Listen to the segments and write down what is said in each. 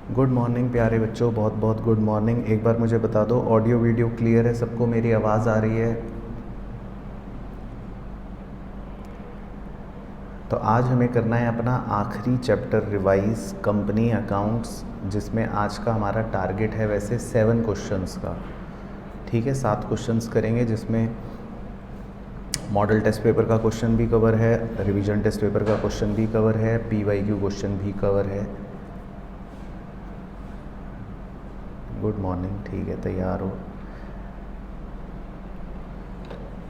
Good morning प्यारे बच्चों, बहुत बहुत गुड मॉर्निंग। एक बार मुझे बता दो, ऑडियो वीडियो क्लियर है सबको? मेरी आवाज़ आ रही है? तो आज हमें करना है अपना आखिरी चैप्टर रिवाइज, कंपनी अकाउंट्स, जिसमें आज का हमारा टारगेट है वैसे 7 क्वेश्चंस का। ठीक है, 7 क्वेश्चंस करेंगे, जिसमें मॉडल टेस्ट पेपर का क्वेश्चन भी कवर है, रिवीजन टेस्ट पेपर का क्वेश्चन भी कवर है, PYQ क्वेश्चन भी कवर है। गुड मॉर्निंग, ठीक है, तैयार हो?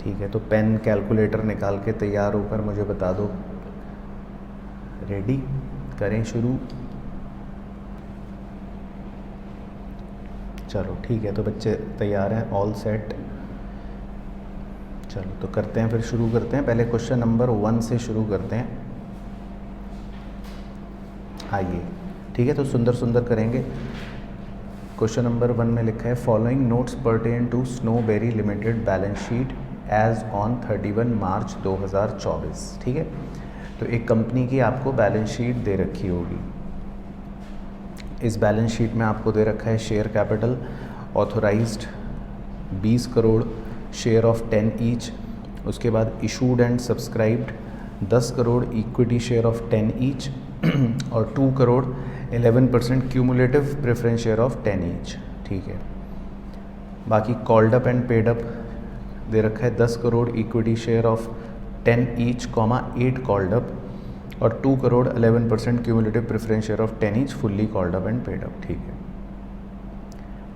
ठीक है, तो पेन कैलकुलेटर निकाल के तैयार होकर मुझे बता दो। रेडी? करें शुरू? चलो ठीक है, तो बच्चे तैयार हैं, ऑल सेट। चलो तो करते हैं, फिर शुरू करते हैं। पहले क्वेश्चन नंबर 1 से शुरू करते हैं। आइए, ठीक है, तो सुंदर सुंदर करेंगे। क्वेश्चन नंबर 1 में लिखा है, following notes pertain to Snowberry limited balance sheet as on 31 March 2024। ठीक है, तो एक कंपनी की आपको बैलेंस शीट दे रखी होगी। इस बैलेंस शीट में आपको दे रखा है share capital authorised 20 crore, share of 10 each. उसके बाद issued and subscribed 10 crore equity share of 10 each और 2 crore 11% cumulative preference share of 10 each. ठीक है, बाकी called up and paid up दे रखा है 10 crore equity share of 10 each, 8 called up और 2 crore 11% cumulative preference share of 10 each fully called up and paid up. ठीक है,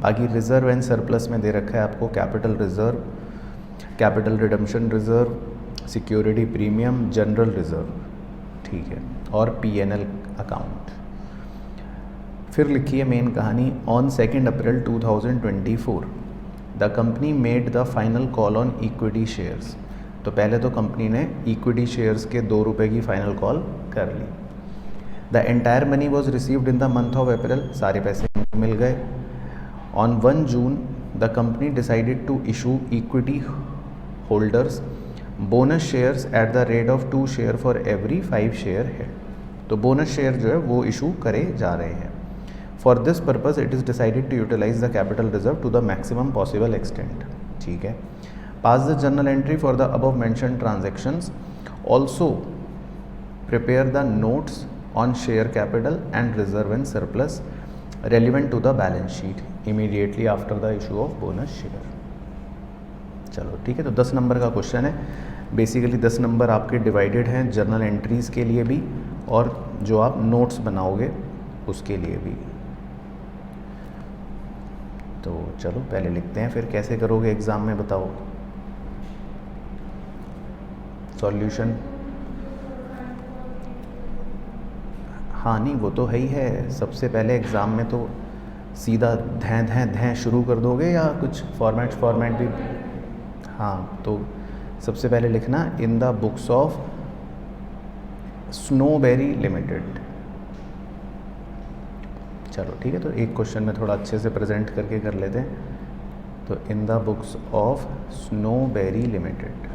बाकी रिजर्व एंड सरप्लस में दे रखा है आपको capital reserve, capital redemption reserve, security premium, general reserve. ठीक है, और PNL अकाउंट। फिर लिखी है मेन कहानी, on 2 April 2024 the company made the final call on equity shares. तो पहले तो कंपनी ने इक्विटी शेयर्स के 2 रुपये की फाइनल कॉल कर ली। The entire money was received in the month of April, सारे पैसे मिल गए। On 1 June the company decided to issue equity holders bonus shares at the rate of 2 share for every 5 share है। तो bonus share जो है वो issue करे जा रहे हैं। For this purpose it is decided to utilize the capital reserve to the maximum possible extent. ठीक है, pass the journal entry for the above mention transactions, also prepare the notes on share capital and reserve and surplus relevant to the balance sheet immediately after the issue of bonus share. चलो ठीक है, तो 10 number का question है। Basically 10 number आपके divided हैं journal entries के लिए भी और जो आप नोट्स बनाओगे उसके लिए भी। तो चलो पहले लिखते हैं, फिर कैसे करोगे एग्ज़ाम में बताओ। सॉल्यूशन, हाँ नहीं वो तो है ही है। सबसे पहले एग्ज़ाम में तो सीधा धैं धैं धैं शुरू कर दोगे या कुछ फॉर्मेट भी? हाँ, तो सबसे पहले लिखना in the books of snobbery limited. चलो ठीक है, तो एक क्वेश्चन में थोड़ा अच्छे से प्रेजेंट करके कर लेते हैं। तो in the books of snobbery limited.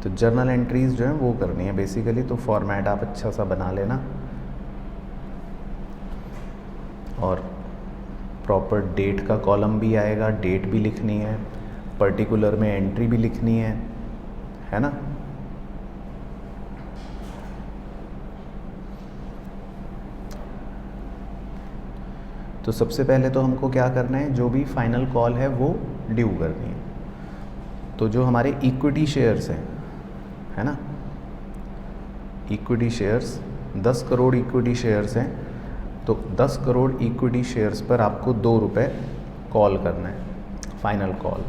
तो जर्नल एंट्रीज जो है वो करनी है बेसिकली, तो फॉर्मेट आप अच्छा सा बना लेना और प्रॉपर डेट का कॉलम भी आएगा, डेट भी लिखनी है, पर्टिकुलर में एंट्री भी लिखनी है ना। तो सबसे पहले तो हमको क्या करना है, जो भी फाइनल कॉल है वो ड्यू करनी है। तो जो हमारे इक्विटी शेयर्स हैं, है ना, equity shares 10 crore equity shares हैं, तो 10 करोड़ इक्विटी शेयर्स पर आपको 2 रुपये कॉल करना है, फाइनल कॉल।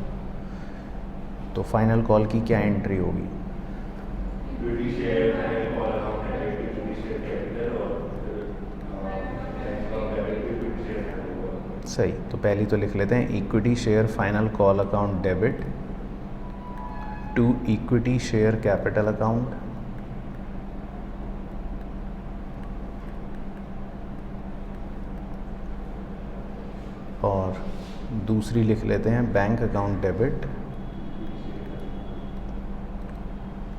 तो फाइनल कॉल की क्या एंट्री होगी? सही, तो पहली तो लिख लेते हैं equity share final call account debit to equity share capital account और दूसरी लिख लेते हैं bank account debit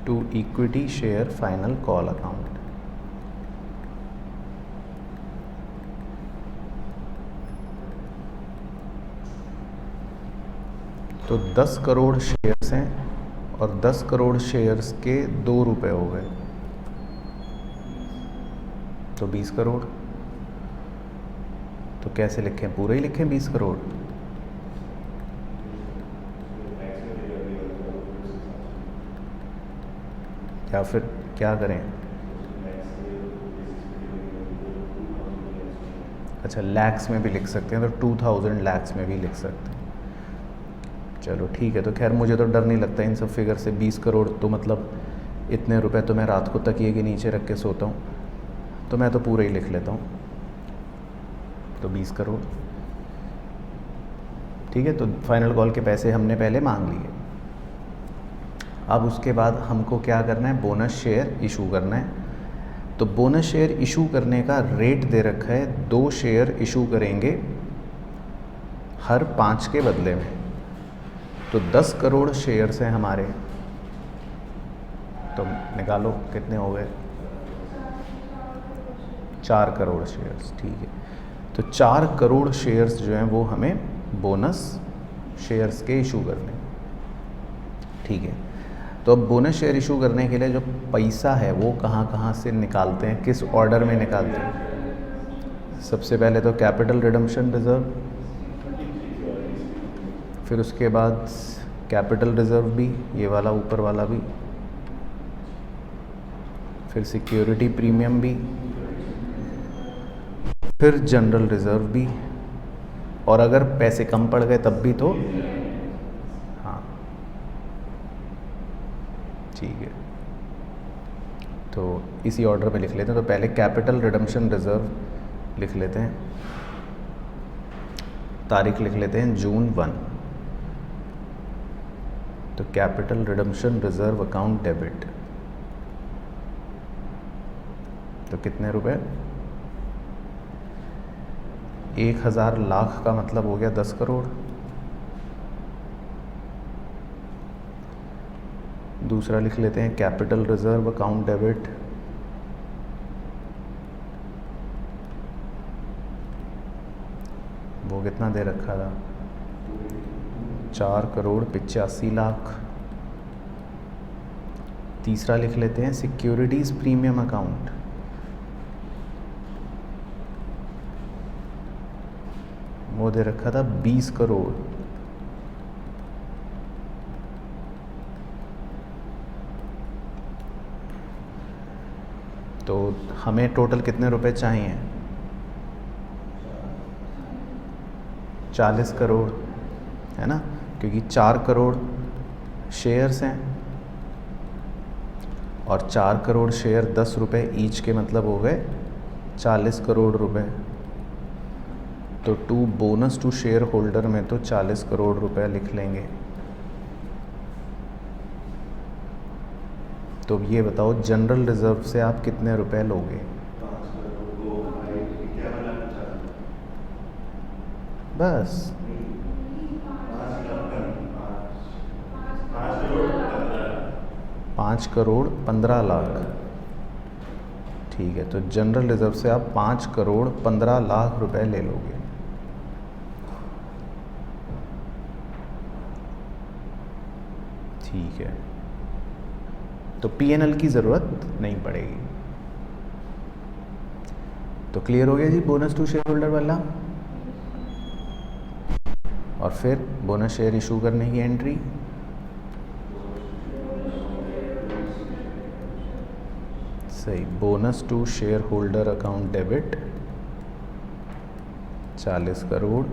to equity share final call account. तो 10 करोड़ शेयर्स हैं और 10 करोड़ शेयर्स के 2 रुपये हो गए, तो 20 करोड़। तो कैसे लिखें, पूरे ही लिखें 20 करोड़? या फिर क्या करें? अच्छा, लैक्स में भी लिख सकते हैं, तो 2000 लैक्स में भी लिख सकते हैं। चलो ठीक है। तो खैर मुझे तो डर नहीं लगता इन सब फिगर से। 20 करोड़ तो मतलब इतने रुपए तो मैं रात को तकिए के नीचे रख के सोता हूँ, तो मैं तो पूरे ही लिख लेता हूँ। तो 20 करोड़ ठीक है। तो फाइनल कॉल के पैसे हमने पहले मांग लिए। अब उसके बाद हमको क्या करना है, बोनस शेयर इशू करना है। तो बोनस शेयर इशू करने का रेट दे रखा है, 2 शेयर इशू करेंगे हर 5 के बदले में। तो 10 करोड़ शेयर्स हैं हमारे, तो निकालो कितने हो गए, 4 करोड़ शेयर्स। ठीक है, तो 4 करोड़ शेयर्स जो हैं वो हमें बोनस शेयर्स के इशू करने। ठीक है, तो अब बोनस शेयर इशू करने के लिए जो पैसा है वो कहाँ कहाँ से निकालते हैं, किस ऑर्डर में निकालते हैं? सबसे पहले तो कैपिटल रिडम्पशन रिजर्व, फिर उसके बाद कैपिटल रिजर्व भी, ये वाला ऊपर वाला भी, फिर सिक्योरिटी प्रीमियम भी, फिर जनरल रिजर्व भी, और अगर पैसे कम पड़ गए तब भी तो। हाँ ठीक है, तो इसी ऑर्डर में लिख लेते हैं। तो पहले कैपिटल रिडम्पशन रिजर्व लिख लेते हैं, तारीख लिख लेते हैं जून 1। तो capital redemption reserve account debit, तो कितने रुपए, 1000 लाख का मतलब हो गया 10 करोड़। दूसरा लिख लेते हैं कैपिटल रिजर्व अकाउंट डेबिट, वो कितना दे रखा था, 4 करोड़ 85 लाख। तीसरा लिख लेते हैं सिक्योरिटीज़ प्रीमियम अकाउंट, वो दे रखा था 20 करोड़। तो हमें टोटल कितने रुपए चाहिए, 40 करोड़, है ना, क्योंकि 4 करोड़ शेयर्स हैं और 4 करोड़ शेयर 10 रुपये ईच के, मतलब हो गए 40 करोड़ रुपए। तो to bonus to share holder में तो 40 करोड़ रुपए लिख लेंगे। तो ये बताओ जनरल रिजर्व से आप कितने रुपए लोगे? बस 5 करोड़ 15 लाख। ठीक है, तो जनरल रिजर्व से आप 5 करोड़ 15 लाख रुपए ले लोगे। ठीक है, तो पीएनएल की ज़रूरत नहीं पड़ेगी। तो क्लियर हो गया जी बोनस टू शेयर होल्डर वाला। और फिर बोनस शेयर इशू करने की एंट्री, सही, bonus to share holder account debit 40 crore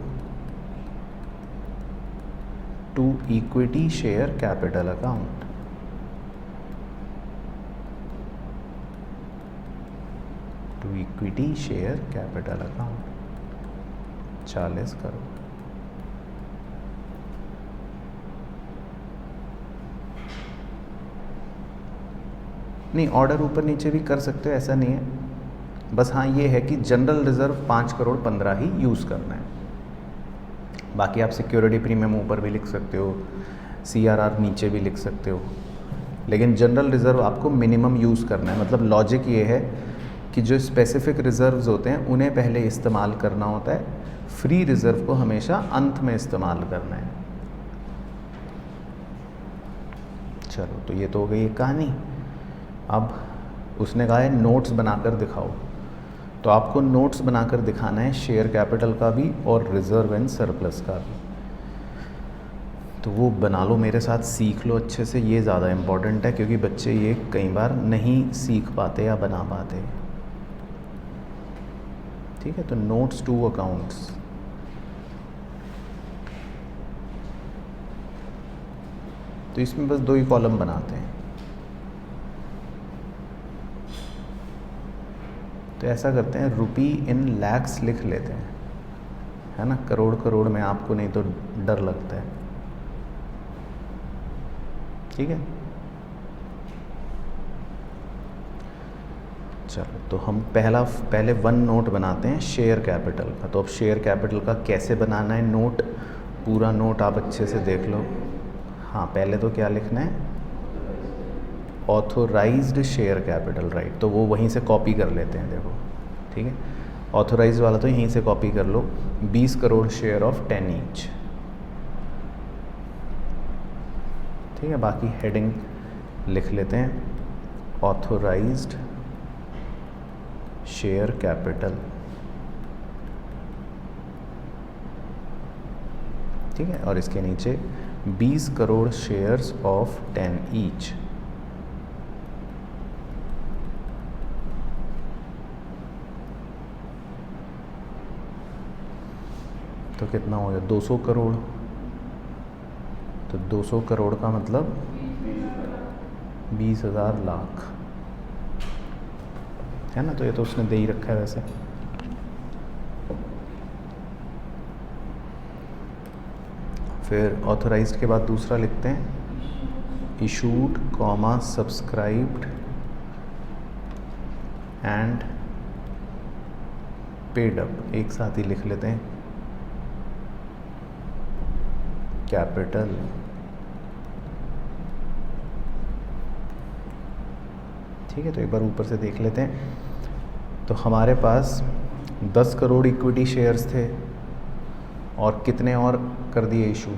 to equity share capital account, to equity share capital account 40 crore. नहीं, ऑर्डर ऊपर नीचे भी कर सकते हो, ऐसा नहीं है। बस हाँ ये है कि जनरल रिजर्व 5 करोड़ 15 ही यूज़ करना है। बाकी आप सिक्योरिटी प्रीमियम ऊपर भी लिख सकते हो, सीआरआर नीचे भी लिख सकते हो, लेकिन जनरल रिज़र्व आपको मिनिमम यूज़ करना है। मतलब लॉजिक ये है कि जो स्पेसिफिक रिज़र्व्स होते हैं उन्हें पहले इस्तेमाल करना होता है, फ्री रिज़र्व को हमेशा अंत में इस्तेमाल करना है। चलो, तो ये तो हो गई एक कहानी। अब उसने कहा है नोट्स बनाकर दिखाओ, तो आपको नोट्स बनाकर दिखाना है शेयर कैपिटल का भी और रिज़र्व एंड सरप्लस का भी। तो वो बना लो मेरे साथ, सीख लो अच्छे से, ये ज़्यादा इम्पॉर्टेंट है क्योंकि बच्चे ये कई बार नहीं सीख पाते या बना पाते। ठीक है, तो नोट्स टू अकाउंट्स। तो इसमें बस 2 ही कॉलम बनाते हैं। तो ऐसा करते हैं, रुपी इन लैक्स लिख लेते हैं, है ना, करोड़ करोड़ में आपको नहीं तो डर लगता है। ठीक है, चलो तो हम पहले 1 नोट बनाते हैं शेयर कैपिटल का। तो अब शेयर कैपिटल का कैसे बनाना है नोट, पूरा नोट आप अच्छे से देख लो। हाँ, पहले तो क्या लिखना है, ऑथोराइज्ड शेयर कैपिटल, राइट। तो वो वहीं से कॉपी कर लेते हैं, देखो। ठीक है, ऑथोराइज वाला तो यहीं से कॉपी कर लो, 20 करोड़ शेयर ऑफ 10 ईच। ठीक है, बाकी हेडिंग लिख लेते हैं, ऑथोराइज्ड शेयर कैपिटल। ठीक है, और इसके नीचे 20 करोड़ शेयर्स ऑफ 10 ईच। तो कितना हो गया, 200 करोड़। तो 200 करोड़ का मतलब 20,000 लाख, है ना। तो ये तो उसने दे ही रखा है वैसे। फिर ऑथराइज्ड के बाद दूसरा लिखते हैं, issued comma subscribed and paid up, एक साथ ही लिख लेते हैं, कैपिटल। ठीक है, तो एक बार ऊपर से देख लेते हैं। तो हमारे पास 10 करोड़ इक्विटी शेयर्स थे और कितने और कर दिए इशू,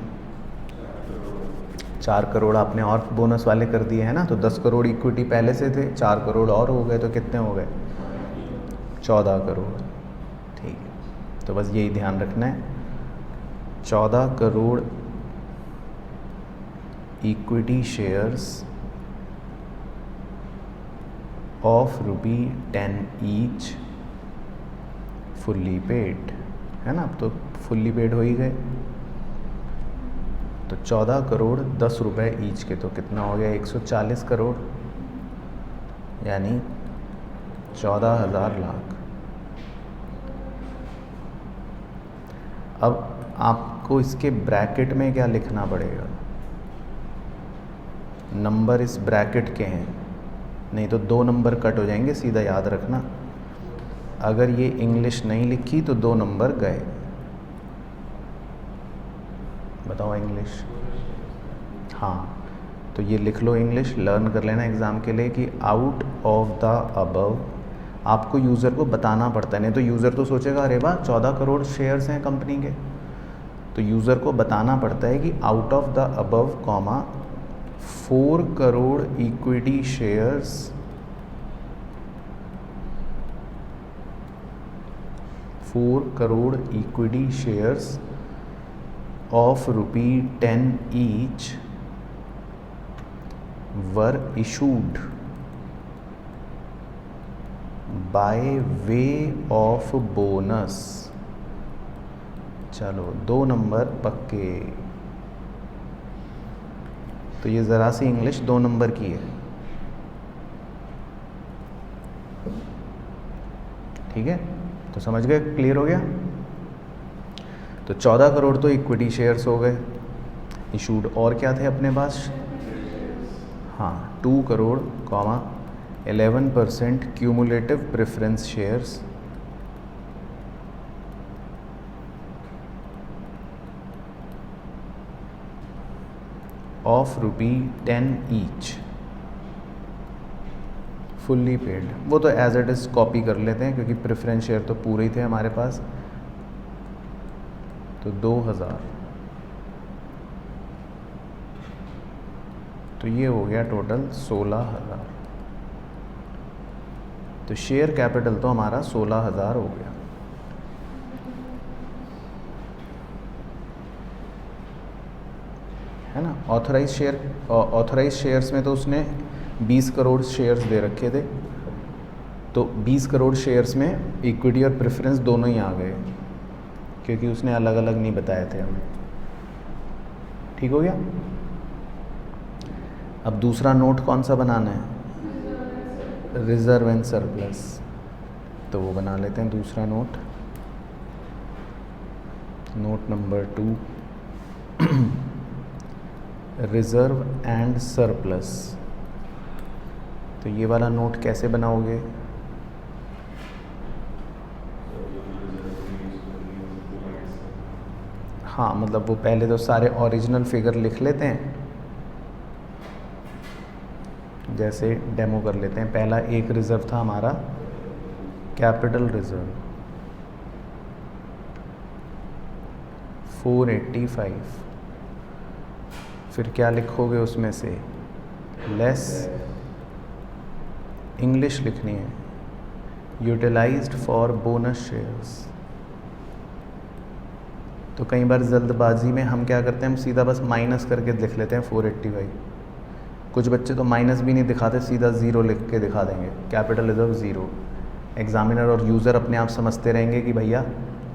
4 करोड़ आपने और बोनस वाले कर दिए, है ना। तो 10 करोड़ इक्विटी पहले से थे, 4 करोड़ और हो गए, तो कितने हो गए, 14 करोड़। ठीक है, तो बस यही ध्यान रखना है, 14 crore equity shares of ₹10 each fully paid, है ना। अब तो फुल्ली पेड हो ही गए। तो 14 करोड़ 10 रुपए ईच के, तो कितना हो गया, 140 करोड़, यानी 14,000 लाख। अब आपको इसके ब्रैकेट में क्या लिखना पड़ेगा, नंबर इस ब्रैकेट के हैं, नहीं तो 2 नंबर कट हो जाएंगे, सीधा याद रखना। अगर ये इंग्लिश नहीं लिखी तो 2 नंबर गए। बताओ इंग्लिश, हाँ, तो ये लिख लो इंग्लिश, लर्न कर लेना एग्ज़ाम के लिए कि आउट ऑफ द अबव। आपको यूज़र को बताना पड़ता है, नहीं तो यूज़र तो सोचेगा अरे वाह 14 करोड़ शेयर्स हैं कंपनी के। तो यूज़र को बताना पड़ता है कि out of the above comma 4 crore equity shares of ₹10 each were issued by way of bonus। चलो 2 नंबर पक्के। तो ये ज़रा सी इंग्लिश 2 नंबर की है, ठीक है। तो समझ गए, क्लियर हो गया। तो 14 करोड़ तो इक्विटी शेयर्स हो गए इशूड, और क्या थे अपने पास, हाँ 2 crore comma 11% cumulative preference shares of ₹10 each. Fully paid, वो तो एज इट इज़ कॉपी कर लेते हैं क्योंकि प्रेफरेंस शेयर तो पूरे ही थे हमारे पास। तो 2000, तो ये हो गया टोटल 16,000। तो शेयर कैपिटल तो हमारा 16,000 हो गया। है ना। ऑथराइज शेयर्स में तो उसने 20 करोड़ शेयर्स दे रखे थे, तो 20 करोड़ शेयर्स में इक्विटी और प्रेफरेंस दोनों ही आ गए क्योंकि उसने अलग अलग नहीं बताए थे हमें। ठीक हो गया। अब दूसरा नोट कौन सा बनाना है? Reserve and surplus. तो वो बना लेते हैं दूसरा note, note number 2, reserve and surplus. तो ये वाला नोट कैसे बनाओगे? हाँ, मतलब वो पहले तो सारे ओरिजिनल फिगर लिख लेते हैं, जैसे डेमो कर लेते हैं। पहला एक रिज़र्व था हमारा कैपिटल रिज़र्व 485, फिर क्या लिखोगे उसमें से? लेस, इंग्लिश लिखनी है, यूटिलाइज्ड फॉर बोनस शेयर्स। तो कई बार जल्दबाजी में हम क्या करते हैं, हम सीधा बस माइनस करके लिख लेते हैं 485। कुछ बच्चे तो माइनस भी नहीं दिखाते, सीधा ज़ीरो लिख के दिखा देंगे, कैपिटल रिजर्व ज़ीरो। एग्जामिनर और यूज़र अपने आप समझते रहेंगे कि भैया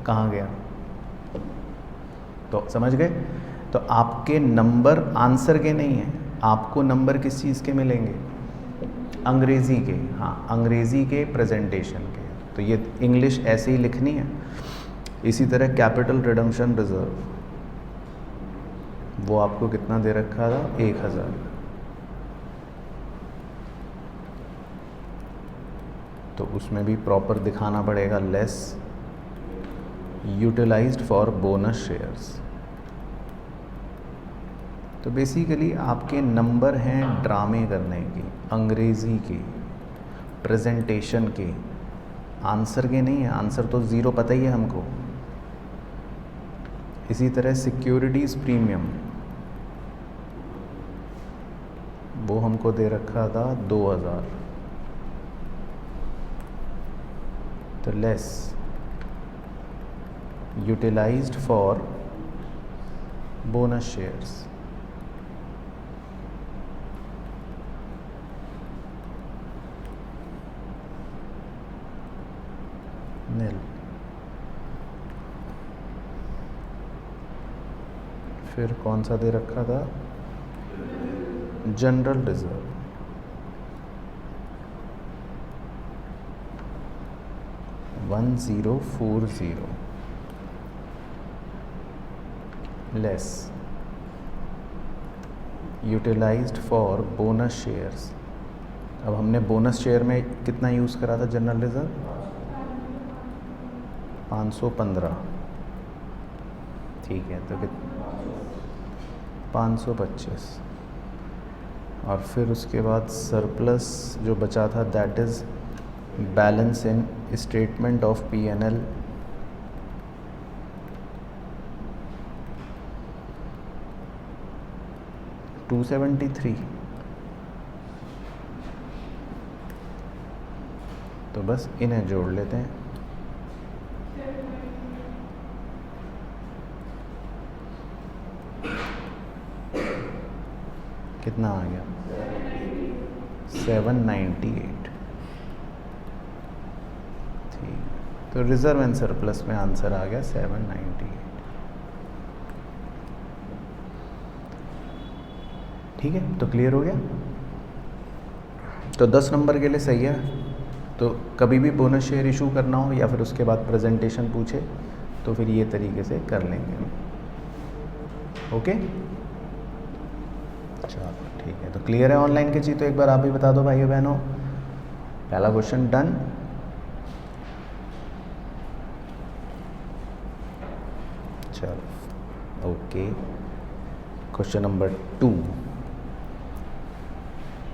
कहाँ गया। तो समझ गए। तो आपके नंबर आंसर के नहीं हैं, आपको नंबर किस चीज़ के मिलेंगे? अंग्रेज़ी के। हाँ, अंग्रेज़ी के प्रेजेंटेशन के। तो ये इंग्लिश ऐसे ही लिखनी है। इसी तरह कैपिटल रिडम्पशन रिजर्व, वो आपको कितना दे रखा था? 1000। तो उसमें भी प्रॉपर दिखाना पड़ेगा, less utilized for bonus shares. तो बेसिकली आपके नंबर हैं ड्रामे करने की, अंग्रेज़ी के, प्रेजेंटेशन के, आंसर के नहीं है। आंसर तो ज़ीरो पता ही है हमको। इसी तरह सिक्योरिटीज़ प्रीमियम, वो हमको दे रखा था 2000। तो less utilized for bonus shares. Nil. फिर कौन सा दे रखा था? General reserve 1040, less utilized for bonus shares. अब हमने बोनस शेयर में कितना यूज़ करा था जनरल रिजर्व? 515। ठीक है, तो कितना? 525। और फिर उसके बाद सरप्लस जो बचा था, that is balance in statement of P&L, $273। तो बस इन्हें जोड़ लेते हैं। कितना आ गया? 798। ठीक, तो रिजर्व एंड सरप्लस में आंसर आ गया 798। ठीक है, तो क्लियर हो गया। तो 10 नंबर के लिए सही है। तो कभी भी बोनस शेयर इशू करना हो या फिर उसके बाद प्रेजेंटेशन पूछे तो फिर ये तरीके से कर लेंगे। ओके, चलो ठीक है। तो क्लियर है ऑनलाइन की चीज़? तो एक बार आप भी बता दो भाइयों बहनों। पहला क्वेश्चन डन। चलो okay, question number 2।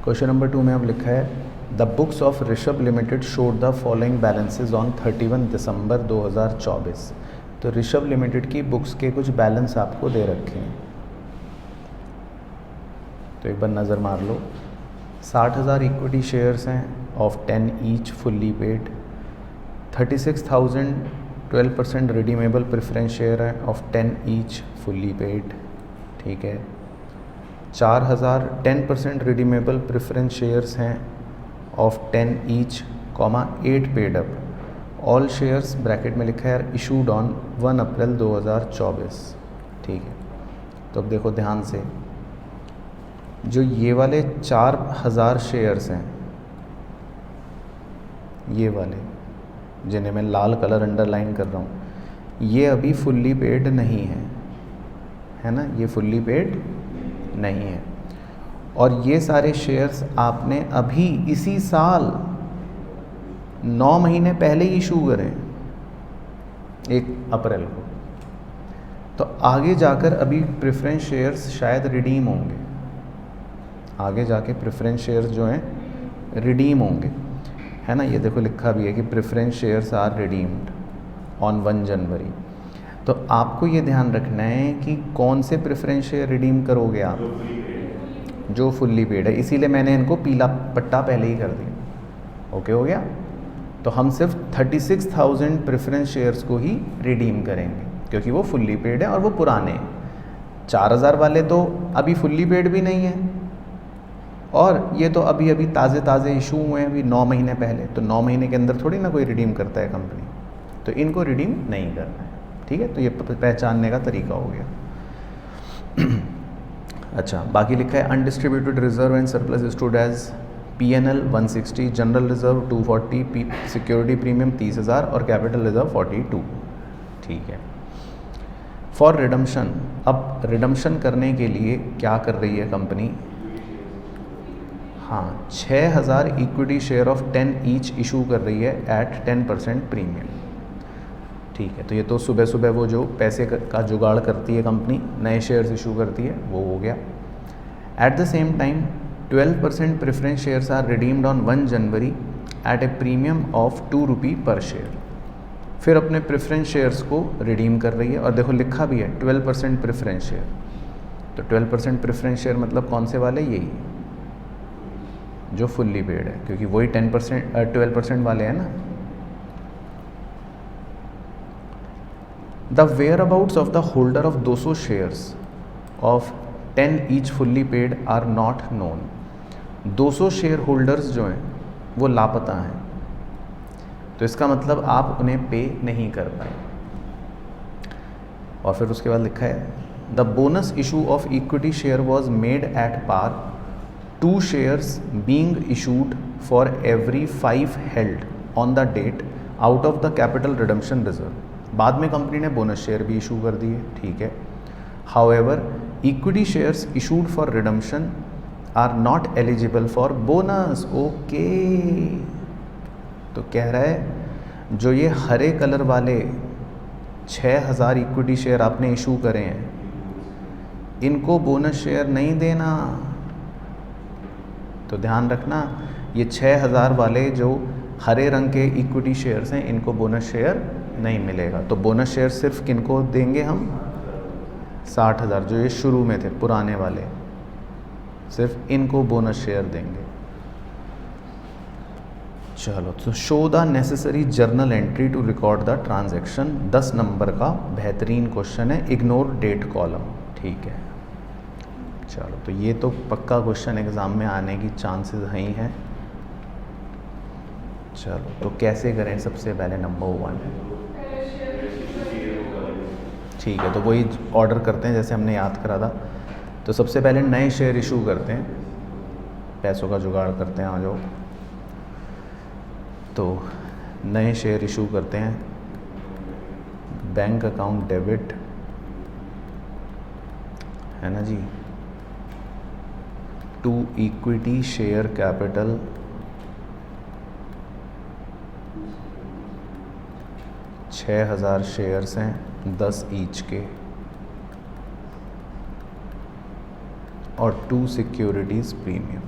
Question number 2 में अब लिखा है the books of Rishabh limited showed the following balances on 31 दिसंबर 2024। तो ऋषभ लिमिटेड की बुक्स के कुछ बैलेंस आपको दे रखे हैं, तो एक बार नज़र मार लो। 60,000 इक्विटी शेयर्स हैं of 10 each fully paid. 36,000 12% redeemable preference share है ऑफ 10 ईच फुल्ली पेड, ठीक है। 4,000 10% रिडीमेबल प्रेफरेंस शेयर्स हैं of 10 each, 8 paid up. All shares bracket में लिखा है इशूड ऑन 1 अप्रैल 2024, ठीक है। तो अब देखो ध्यान से, जो ये वाले 4,000 शेयर्स हैं, ये वाले जिन्हें मैं लाल कलर अंडरलाइन कर रहा हूँ, ये अभी फुल्ली पेड नहीं है ना, ये फुल्ली पेड नहीं है। और ये सारे शेयर्स आपने अभी इसी साल 9 महीने पहले ही इशू करें, 1 अप्रैल को। तो आगे जाकर अभी प्रेफरेंस शेयर्स शायद रिडीम होंगे, आगे जाके प्रेफरेंस शेयर्स जो हैं रिडीम होंगे, है ना। ये देखो लिखा भी है कि preference shares are redeemed on 1 January. तो आपको ये ध्यान रखना है कि कौन से प्रेफरेंस शेयर रिडीम करोगे आप, जो फुल्ली पेड है। इसीलिए मैंने इनको पीला पट्टा पहले ही कर दिया, ओके हो गया। तो हम सिर्फ 36,000 प्रेफरेंस शेयर्स को ही रिडीम करेंगे, क्योंकि वो फुल्ली पेड है और वो पुराने हैं। 4,000 वाले तो अभी फुल्ली पेड भी नहीं है, और ये तो अभी अभी ताज़े इशू हुए हैं, अभी 9 महीने पहले। तो 9 महीने के अंदर थोड़ी ना कोई रिडीम करता है कंपनी, तो इनको रिडीम नहीं करना है, ठीक है। तो ये पहचानने का तरीका हो गया। अच्छा, बाकी लिखा है undistributed reserve and surplus stood as PNL 160, general reserve 240, security premium 30,000 और कैपिटल रिजर्व 42, ठीक है। फॉर रिडम्शन, अब रिडम्शन करने के लिए क्या कर रही है कंपनी, हाँ 6,000 equity share of 10 each issue कर रही है एट 10% प्रीमियम, ठीक है। तो ये तो सुबह सुबह वो जो पैसे का जुगाड़ करती है कंपनी, नए शेयर्स इशू करती है, वो हो गया। At the same time 12% preference shares are redeemed on 1 January at a premium of 2 rupee per share. फिर अपने प्रेफरेंस शेयर्स को रिडीम कर रही है, और देखो लिखा भी है 12% प्रेफरेंस शेयर। तो 12% प्रेफरेंस शेयर मतलब कौन से वाले, यही जो फुल्ली पेड है, क्योंकि वही 12% वाले हैं ना। The where abouts of the holder of 200 shares of 10 each fully paid are not known. 200 share holders जो हैं वो लापता हैं, तो इसका मतलब आप उन्हें पे नहीं कर पाए। और फिर उसके बाद लिखा है the bonus issue of equity share was made at par, 2 shares being issued for every 5 held on the date out of the capital redemption reserve। बाद में कंपनी ने बोनस शेयर भी इशू कर दिए, ठीक है। However equity shares issued for redemption are not eligible for bonus, okay. तो कह रहा है जो ये हरे कलर वाले 6,000 इक्विटी शेयर आपने इशू करे हैं, इनको बोनस शेयर नहीं देना। तो ध्यान रखना, ये 6,000 वाले जो हरे रंग के इक्विटी शेयर्स हैं, इनको बोनस शेयर नहीं मिलेगा। तो बोनस शेयर सिर्फ किनको देंगे हम, 60,000 जो ये शुरू में थे पुराने वाले, सिर्फ इनको बोनस शेयर देंगे। चलो, तो show the necessary journal entry to record the transaction, 10 number का बेहतरीन क्वेश्चन है, इग्नोर डेट कॉलम, ठीक है। चलो, तो ये तो पक्का क्वेश्चन एग्ज़ाम में आने की चांसेस ही हैं। चलो, तो कैसे करें, सबसे पहले नंबर 1, ठीक है। तो वही ऑर्डर करते हैं जैसे हमने याद करा था। तो सबसे पहले नए शेयर इशू करते हैं, पैसों का जुगाड़ करते हैं, आ जाओ। तो नए शेयर इशू करते हैं, बैंक अकाउंट डेबिट, है ना जी, टू इक्विटी शेयर कैपिटल, छः 6,000 शेयर्स हैं 10 ईच के, और 2 सिक्योरिटीज़ प्रीमियम।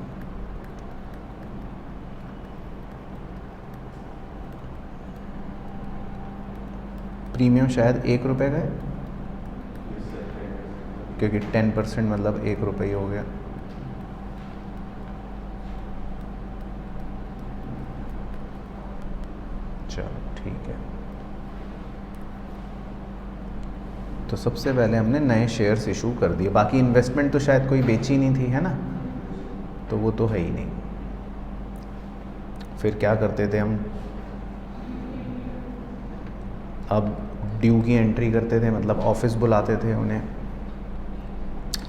प्रीमियम शायद 1 रुपये का है, क्योंकि 10% मतलब 1 रुपये ही हो गया। चलो ठीक है, तो सबसे पहले हमने नए शेयर्स इशू कर दिए, बाकी इन्वेस्टमेंट तो शायद कोई बेची नहीं थी, है ना, तो वो तो है ही नहीं। फिर क्या करते थे हम, अब ड्यू की एंट्री करते थे, मतलब ऑफिस बुलाते थे उन्हें,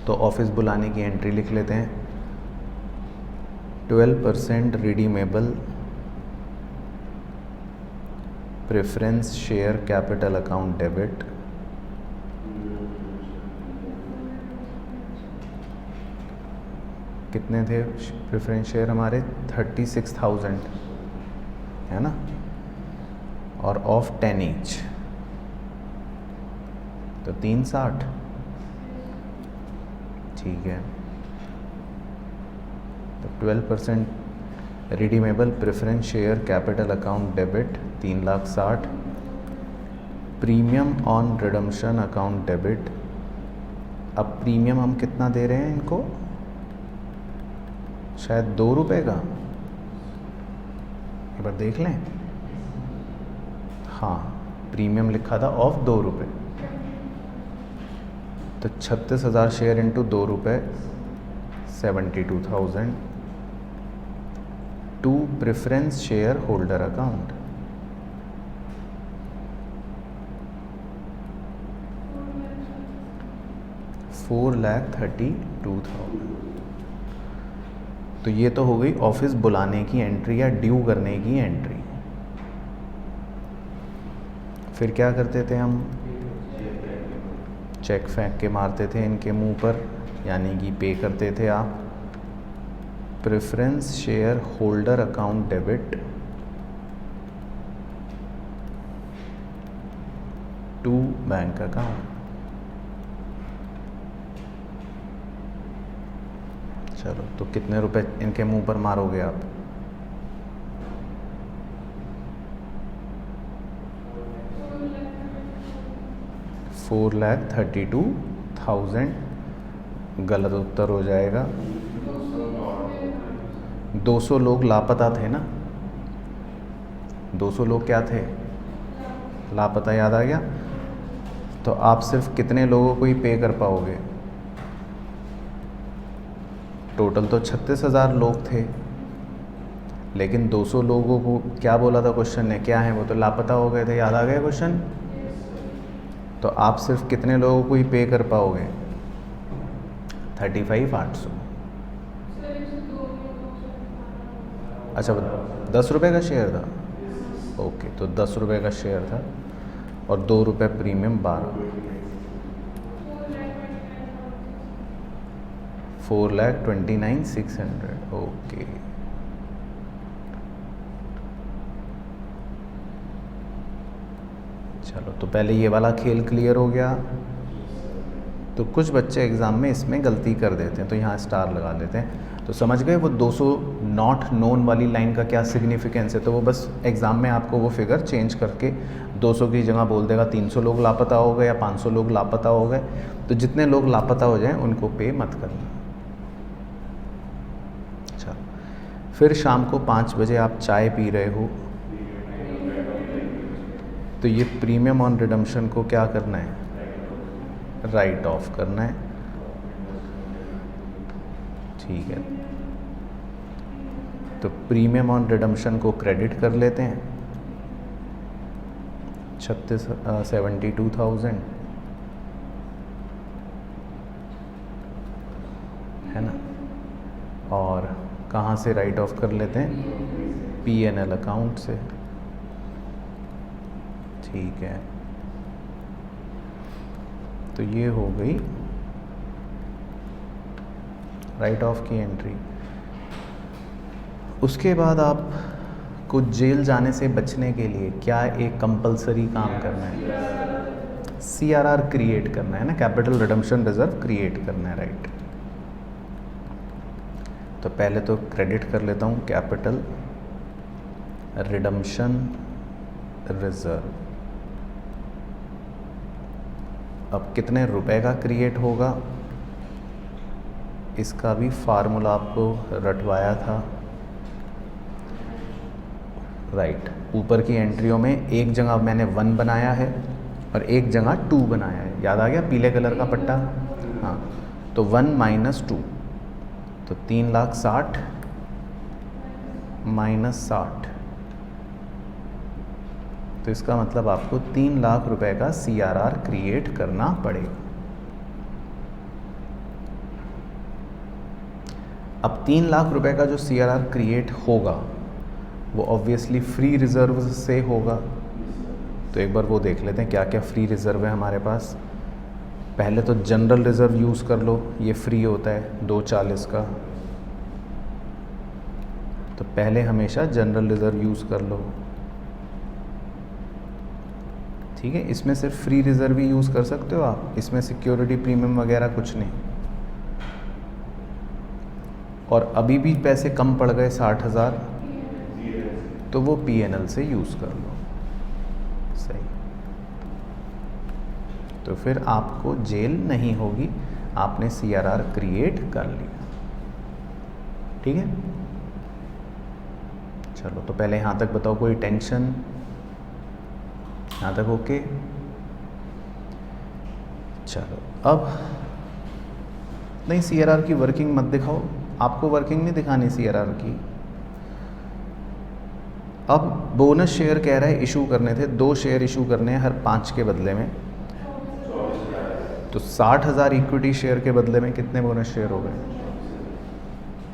तो ऑफिस बुलाने की एंट्री लिख लेते हैं। 12% redeemable preference share capital account debit, कितने थे प्रेफरेंस शेयर हमारे, 36,000 है ना, और ऑफ 10 ईच, तो 360, ठीक है। तो 12% redeemable preference share capital account debit 3,60,000, premium on redemption account debit. अब प्रीमियम हम कितना दे रहे हैं इनको, शायद 2 रुपये का, एक बार देख लें। हाँ, प्रीमियम लिखा था ऑफ 2 रुपये, तो 36,000 शेयर इंटू 2 रुपये 72,000 to preference share holder account. $4,32,000। तो ये तो हो गई ऑफिस बुलाने की एंट्री या ड्यू करने की एंट्री। फिर क्या करते थे हम, चेक फेंक के मारते थे इनके मुंह पर, यानी कि पे करते थे आप preference share holder account debit to bank account. चलो, तो कितने रुपए इनके मुंह पर मारोगे आप, $4,32,000 गलत उत्तर हो जाएगा। 200 लोग लापता थे ना, 200 लोग क्या थे, लापता, याद आ गया। तो आप सिर्फ कितने लोगों को ही पे कर पाओगे, टोटल तो 36,000 लोग थे, लेकिन 200 लोगों को क्या बोला था क्वेश्चन ने, क्या है वो तो लापता हो गए थे, याद आ गया क्वेश्चन। तो आप सिर्फ कितने लोगों को ही पे कर पाओगे, 35,800। अच्छा, 10 रुपये का शेयर था, ओके, तो 10 रुपये का शेयर था और 2 रुपये प्रीमियम 12, 4,29,600, ओके। चलो, तो पहले ये वाला खेल क्लियर हो गया। तो कुछ बच्चे एग्ज़ाम में इसमें गलती कर देते हैं, तो यहाँ स्टार लगा देते हैं। तो समझ गए वो 200 नॉट नोन वाली लाइन का क्या सिग्निफिकेंस है, तो वो बस एग्ज़ाम में आपको वो फिगर चेंज करके 200 की जगह बोल देगा 300 लोग लापता हो गए या 500 लोग लापता हो गए। तो जितने लोग लापता हो जाएं उनको पे मत करना। अच्छा, फिर शाम को 5 बजे आप चाय पी रहे हो, तो ये प्रीमियम ऑन रिडम्पशन को क्या करना है, राइट ऑफ करना है, ठीक है। तो प्रीमियम ऑन रिडम्पशन को क्रेडिट कर लेते हैं, 72,000 है ना, और कहाँ से राइट ऑफ कर लेते हैं, P&L अकाउंट से, ठीक है। तो ये हो गई राइट ऑफ की एंट्री। उसके बाद आप कुछ जेल जाने से बचने के लिए क्या एक कंपलसरी काम करना है, CRR क्रिएट करना है ना, कैपिटल रिडम्पशन रिजर्व क्रिएट करना है, राइट। तो पहले तो क्रेडिट कर लेता हूँ कैपिटल रिडम्पशन रिजर्व, अब कितने रुपए का क्रिएट होगा, इसका भी फार्मूला आपको रटवाया था, राइट। ऊपर की एंट्रियों में एक जगह मैंने 1 बनाया है और एक जगह 2 बनाया है, याद आ गया पीले कलर का पट्टा, हाँ। तो 1 - 2 तो 3,60,000 - 60, तो इसका मतलब आपको 3 लाख रुपए का CRR क्रिएट करना पड़ेगा। अब 3 लाख रुपए का जो CRR क्रिएट होगा वो ऑब्वियसली फ्री रिजर्व से होगा। तो एक बार वो देख लेते हैं क्या क्या फ्री रिज़र्व है हमारे पास। पहले तो जनरल रिज़र्व यूज़ कर लो, ये फ्री होता है 240 का, तो पहले हमेशा जनरल रिज़र्व यूज़ कर लो, ठीक है। इसमें सिर्फ फ्री रिज़र्व ही यूज़ कर सकते हो आप, इसमें सिक्योरिटी प्रीमियम वगैरह कुछ नहीं। और अभी भी पैसे कम पड़ गए 60,000, तो वो PNL से यूज़ कर लो, सही। तो फिर आपको जेल नहीं होगी, आपने CRR क्रिएट कर लिया, ठीक है। चलो तो पहले यहाँ तक बताओ, कोई टेंशन? यहाँ तक ओके। चलो अब नहीं, CRR की वर्किंग मत दिखाओ, आपको वर्किंग नहीं दिखानी CRR की। अब बोनस शेयर कह रहा है इशू करने थे, 2 शेयर इशू करने हैं हर 5 के बदले में, तो 60,000 इक्विटी शेयर के बदले में कितने बोनस शेयर हो गए?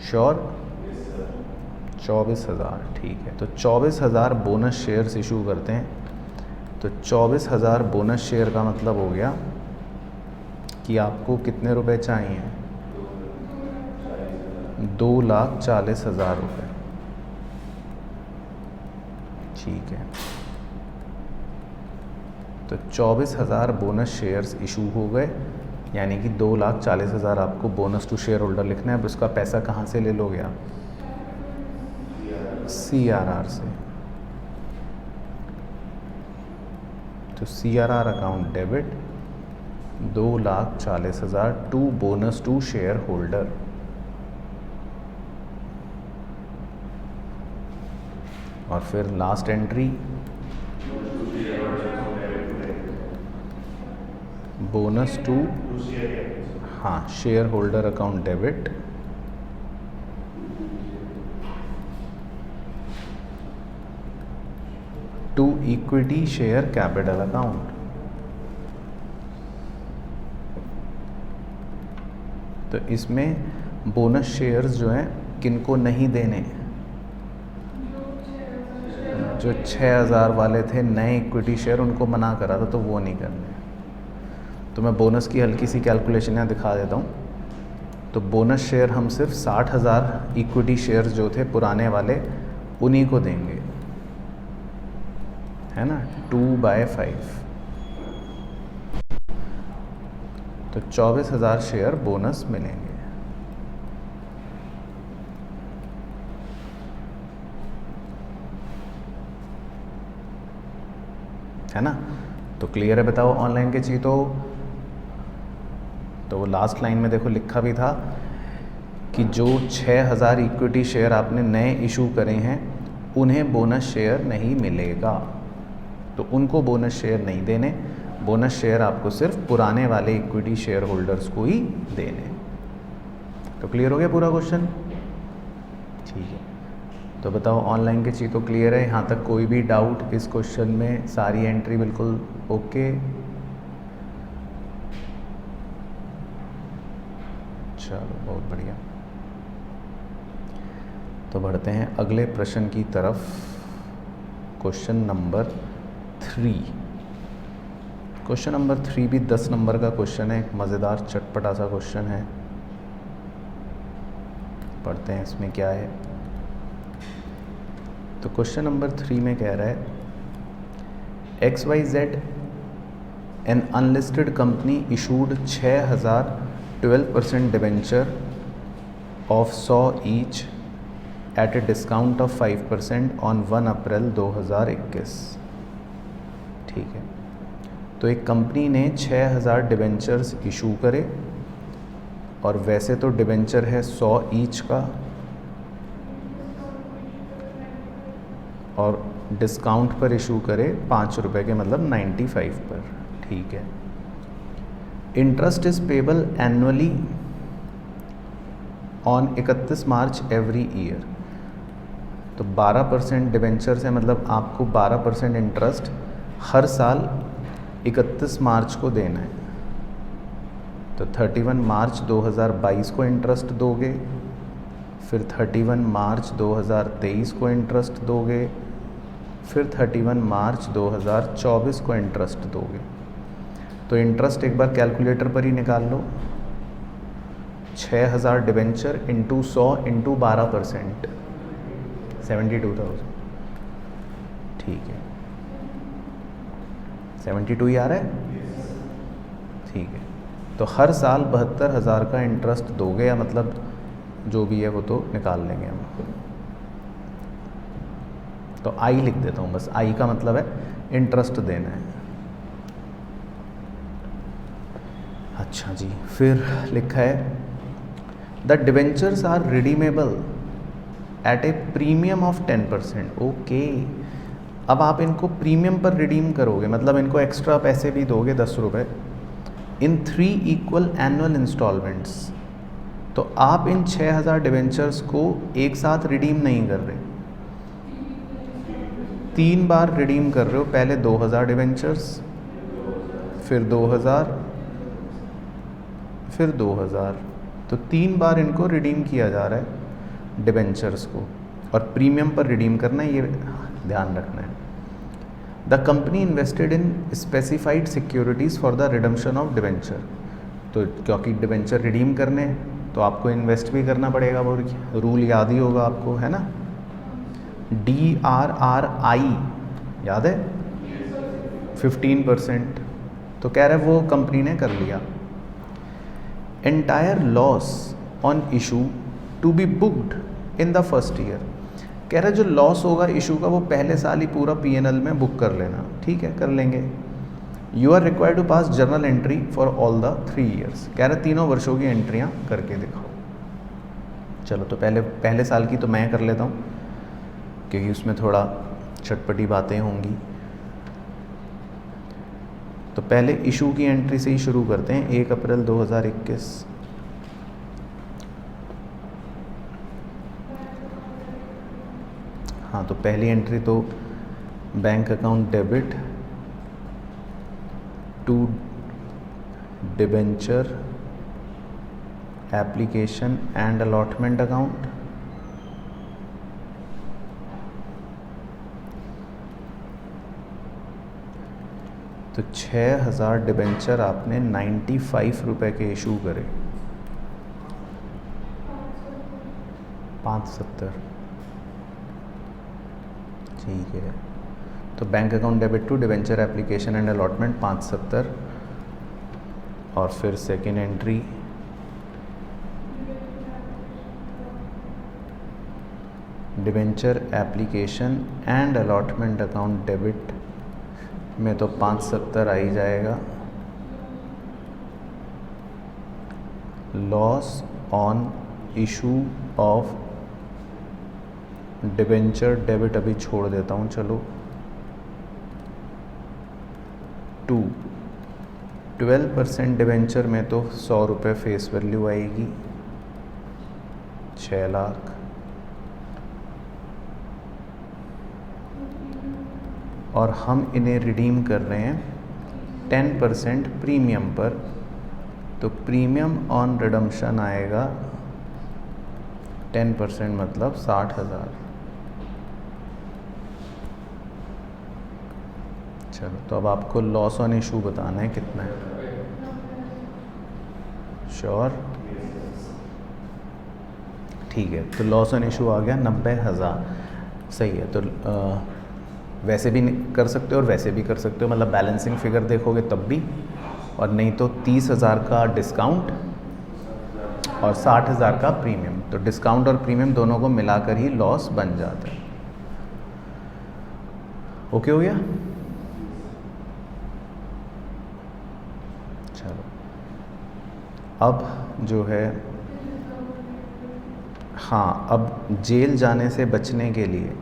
श्योर? 24,000, ठीक है। तो 24,000 बोनस शेयर्स इशू करते हैं, तो 24,000 बोनस शेयर का मतलब हो गया कि आपको कितने रुपए चाहिए? 2,40,000 रुपये, ठीक है। तो 24,000 बोनस शेयर्स इशू हो गए, यानी कि 2,40,000 आपको बोनस टू शेयर होल्डर लिखना है। अब उसका पैसा कहाँ से ले लोगे आप? CRR से। तो CRR account debit 2,40,000 to bonus to share holder. और फिर लास्ट एंट्री बोनस टू, हाँ, share holder account debit to equity share capital account. तो इसमें बोनस शेयर्स जो हैं किनको नहीं देने? जो 6,000 वाले थे नए इक्विटी शेयर, उनको मना करा था, तो वो नहीं करने। तो मैं बोनस की हल्की सी कैलकुलेशन यहाँ दिखा देता हूँ। तो बोनस शेयर हम सिर्फ 60,000 इक्विटी शेयर्स जो थे पुराने वाले, उन्हीं को देंगे, है ना, 2/5। तो 24,000 शेयर बोनस मिलेंगे, है ना। तो क्लियर है? बताओ ऑनलाइन के चाहिए तो वो लास्ट लाइन में देखो लिखा भी था कि जो 6,000 इक्विटी शेयर आपने नए इशू करे हैं उन्हें बोनस शेयर नहीं मिलेगा, तो उनको बोनस शेयर नहीं देने। बोनस शेयर आपको सिर्फ पुराने वाले इक्विटी शेयर होल्डर्स को ही देने। तो क्लियर हो गया पूरा क्वेश्चन? ठीक है, तो बताओ ऑनलाइन के चीज़ तो क्लियर है? यहाँ तक कोई भी डाउट इस क्वेश्चन में? सारी एंट्री बिल्कुल ओके? चलो बहुत बढ़िया। तो बढ़ते हैं अगले प्रश्न की तरफ। Question number 3। क्वेश्चन नंबर 3 भी 10 नंबर का क्वेश्चन है, एक मज़ेदार चटपटा सा क्वेश्चन है। पढ़ते हैं इसमें क्या है। तो क्वेश्चन नंबर 3 में कह रहा है XYZ an unlisted company issued 6,000 12% debenture of 100 each at a discount of 5% on 1 April 2021। ठीक है, तो एक कंपनी ने 6000 डिबेंचर्स इशू करे, और वैसे तो डिबेंचर है 100 ईच का, और डिस्काउंट पर इशू करे 5 रुपये के, मतलब 95 पर। ठीक है। Interest is payable annually on 31 March every year. तो 12% डिबेंचर है, मतलब आपको 12% इंटरेस्ट हर साल 31 मार्च को देना है। तो 31 मार्च 2022 को इंटरेस्ट दोगे, फिर 31 मार्च 2023 को इंटरेस्ट दोगे, फिर 31 मार्च 2024 को इंटरेस्ट दोगे। तो इंटरेस्ट एक बार कैलकुलेटर पर ही निकाल लो, 6000 डिबेंचर इंटू 100 इंटू 12%, 72,000। ठीक है, 72 ही आ रहा है। ठीक है, तो हर साल 72,000 का इंटरेस्ट दोगे, या मतलब जो भी है वो तो निकाल लेंगे हम। तो आई लिख देता हूँ, बस आई का मतलब है इंटरेस्ट देना है। अच्छा जी, फिर लिखा है the debentures are redeemable at a premium of 10%। Okay, अब आप इनको प्रीमियम पर रिडीम करोगे, मतलब इनको एक्स्ट्रा पैसे भी दोगे 10 रुपये, इन 3 इक्वल एनुअल इंस्टॉलमेंट्स। तो आप इन 6000 डिबेंचर्स को एक साथ रिडीम नहीं कर रहे, 3 बार रिडीम कर रहे हो। पहले 2000 डिबेंचर्स, फिर 2000, फिर 2000। तो 3 बार इनको रिडीम किया जा रहा है डिबेंचर्स को, और प्रीमियम पर रिडीम करना है, ये ध्यान रखना है। The company invested in specified securities for the redemption of debenture. तो क्योंकि डिबेंचर रिडीम करने तो आपको इन्वेस्ट भी करना पड़ेगा, वो रूल याद ही होगा आपको, है ना, DRRI याद है, 15%। तो कह रहे वो कंपनी ने कर लिया। Entire loss on issue to be booked in the first year. कह रहे जो लॉस होगा इशू का वो पहले साल ही पूरा P&L में बुक कर लेना। ठीक है, कर लेंगे। You are required to pass journal entry for all the 3 years. कह रहे 3 वर्षों की एंट्रियाँ करके दिखाओ। चलो, तो पहले साल की तो मैं कर लेता हूँ, क्योंकि उसमें थोड़ा चटपटी बातें होंगी। तो पहले इशू की एंट्री से ही शुरू करते हैं। 1 अप्रैल 2021। हाँ, तो पहली एंट्री तो bank account debit to debenture application and allotment account. तो 6000 डिबेंचर आपने 95 रुपये के इशू करे, 570। ठीक है, तो bank account debit to debenture application and allotment 570। और फिर second entry debenture application and allotment account debit में तो 570 आ ही जाएगा। Loss on issue of debenture debit अभी छोड़ देता हूँ, चलो। 12% डिबेंचर में तो 100 रुपये फेस वैल्यू आएगी, 6 लाख। और हम इन्हें रिडीम कर रहे हैं 10% प्रीमियम पर। तो प्रीमियम ऑन रिडम्पशन आएगा 10%, मतलब 60,000। चलो, तो अब आपको लॉस ऑन इशू बताना है कितना है। श्योर? ठीक है, तो लॉस ऑन इशू आ गया 90,000। सही है। तो वैसे भी कर सकते हो और वैसे भी कर सकते हो, मतलब बैलेंसिंग फिगर देखोगे तब भी, और नहीं तो 30,000 का डिस्काउंट और 60,000 का प्रीमियम। तो डिस्काउंट और प्रीमियम दोनों को मिलाकर ही लॉस बन जाता है। ओके हो गया? अब जो है, हाँ, अब जेल जाने से बचने के लिए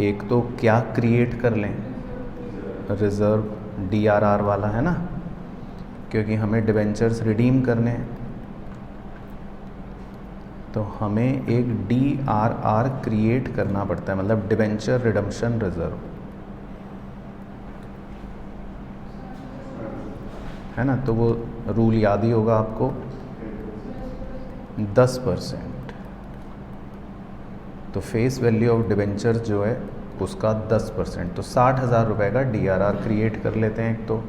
एक तो क्या क्रिएट कर लें, रिज़र्व, DRR वाला है ना, क्योंकि हमें डिबेंचर्स रिडीम करने हैं, तो हमें एक DRR क्रिएट करना पड़ता है, मतलब डिबेंचर रिडम्पशन रिज़र्व, है ना। तो वो रूल याद ही होगा आपको, 10%। तो फेस वैल्यू ऑफ डिबेंचर जो है उसका 10%, तो 60,000 रुपये का DRR क्रिएट कर लेते हैं एक तो।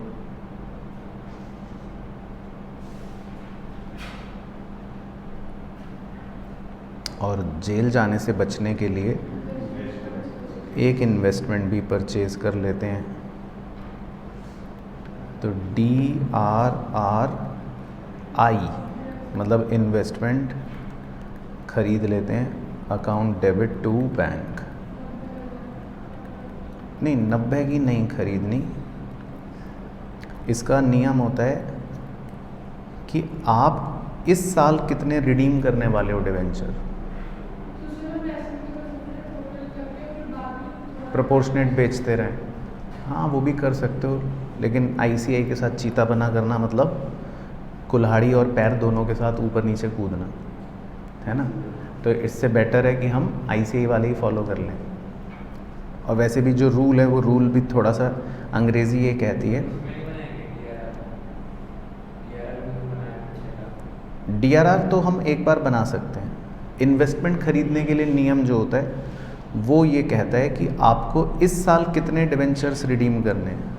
और जेल जाने से बचने के लिए एक इन्वेस्टमेंट भी परचेज कर लेते हैं, तो DRRI मतलब इन्वेस्टमेंट खरीद लेते हैं, अकाउंट डेबिट टू बैंक। नहीं, 90 की नहीं खरीदनी, इसका नियम होता है कि आप इस साल कितने रिडीम करने वाले हो डिवेंचर, प्रोपोर्शनेट बेचते रहें। हाँ, वो भी कर सकते हो, लेकिन ICI के साथ चीता बना करना मतलब कुल्हाड़ी और पैर दोनों के साथ ऊपर नीचे कूदना, है ना। तो इससे बेटर है कि हम ICI वाले ही फॉलो कर लें। और वैसे भी जो रूल है वो रूल भी थोड़ा सा अंग्रेज़ी ये कहती है, DRR तो हम एक बार बना सकते हैं। इन्वेस्टमेंट खरीदने के लिए नियम जो होता है वो ये कहता है कि आपको इस साल कितने डिवेंचर्स रिडीम करने हैं,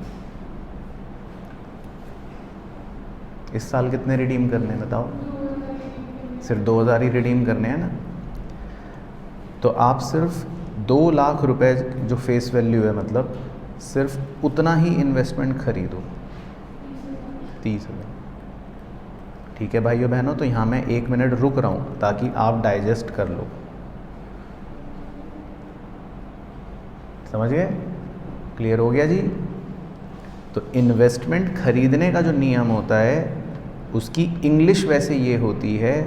इस साल कितने रिडीम करने हैं बताओ, सिर्फ 2000 ही रिडीम करने हैं ना। तो आप सिर्फ 2 लाख रुपए जो फेस वैल्यू है, मतलब सिर्फ उतना ही इन्वेस्टमेंट खरीदो, 30,000। ठीक है भाइयों बहनों, तो यहाँ मैं 1 मिनट रुक रहा हूँ ताकि आप डाइजेस्ट कर लो, समझ गए, क्लियर हो गया जी। तो इन्वेस्टमेंट खरीदने का जो नियम होता है उसकी इंग्लिश वैसे ये होती है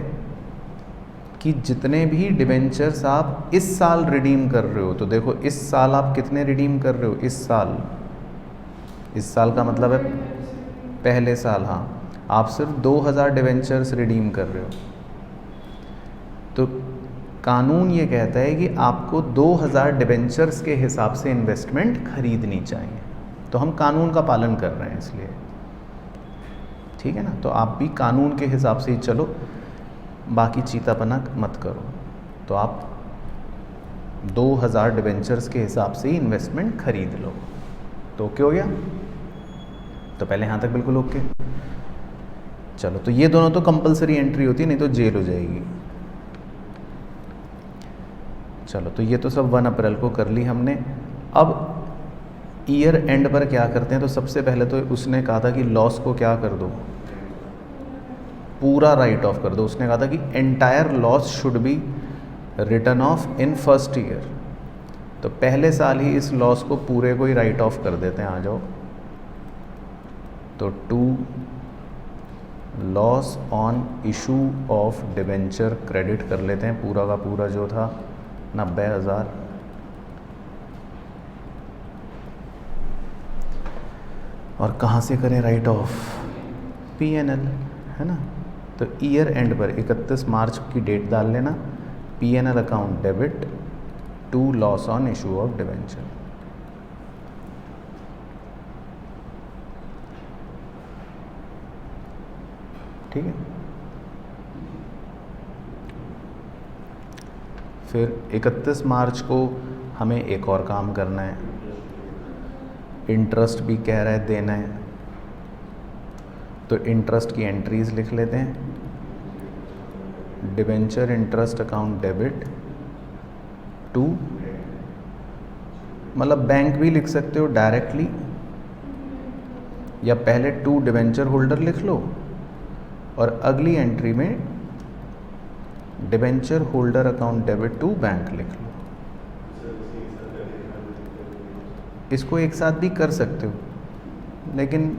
कि जितने भी डिबेंचर्स आप इस साल रिडीम कर रहे हो, तो देखो इस साल आप कितने रिडीम कर रहे हो, इस साल का मतलब है पहले साल, हाँ, आप सिर्फ 2000 डिबेंचर्स रिडीम कर रहे हो। तो कानून ये कहता है कि आपको 2000 डिबेंचर्स के हिसाब से इन्वेस्टमेंट खरीदनी चाहिए, तो हम कानून का पालन कर रहे हैं इसलिए, ठीक है ना। तो आप भी कानून के हिसाब से ही चलो, बाकी चीतापना मत करो। तो आप 2000 डिबेंचर्स के हिसाब से ही इन्वेस्टमेंट खरीद लो। तो ओके हो गया, तो पहले यहाँ तक बिल्कुल ओके। चलो, तो ये दोनों तो कंपलसरी एंट्री होती है, नहीं तो जेल हो जाएगी। चलो, तो ये तो सब 1 अप्रैल को कर ली हमने। अब ईयर एंड पर क्या करते हैं, तो सबसे पहले तो उसने कहा था कि लॉस को क्या कर दो, पूरा राइट ऑफ कर दो। उसने कहा था कि entire loss should be return of in first year, तो पहले साल ही इस लॉस को पूरे को ही राइट ऑफ कर देते हैं। आ जाओ, तो to loss on issue of debenture credit कर लेते हैं, पूरा का पूरा जो था 90,000। और कहाँ से करें राइट ऑफ, PNL, है ना। तो ईयर एंड पर 31 मार्च की डेट डाल लेना, PNL account debit to loss on issue of debenture. ठीक है, फिर 31 मार्च को हमें एक और काम करना है, इंटरेस्ट भी कह रहा है देना है, तो इंटरेस्ट की एंट्रीज लिख लेते हैं। Debenture interest account debit to, मतलब बैंक भी लिख सकते हो डायरेक्टली, या पहले टू डिबेंचर होल्डर लिख लो और अगली एंट्री में debenture holder account debit to bank लिख लो। इसको एक साथ भी कर सकते हो, लेकिन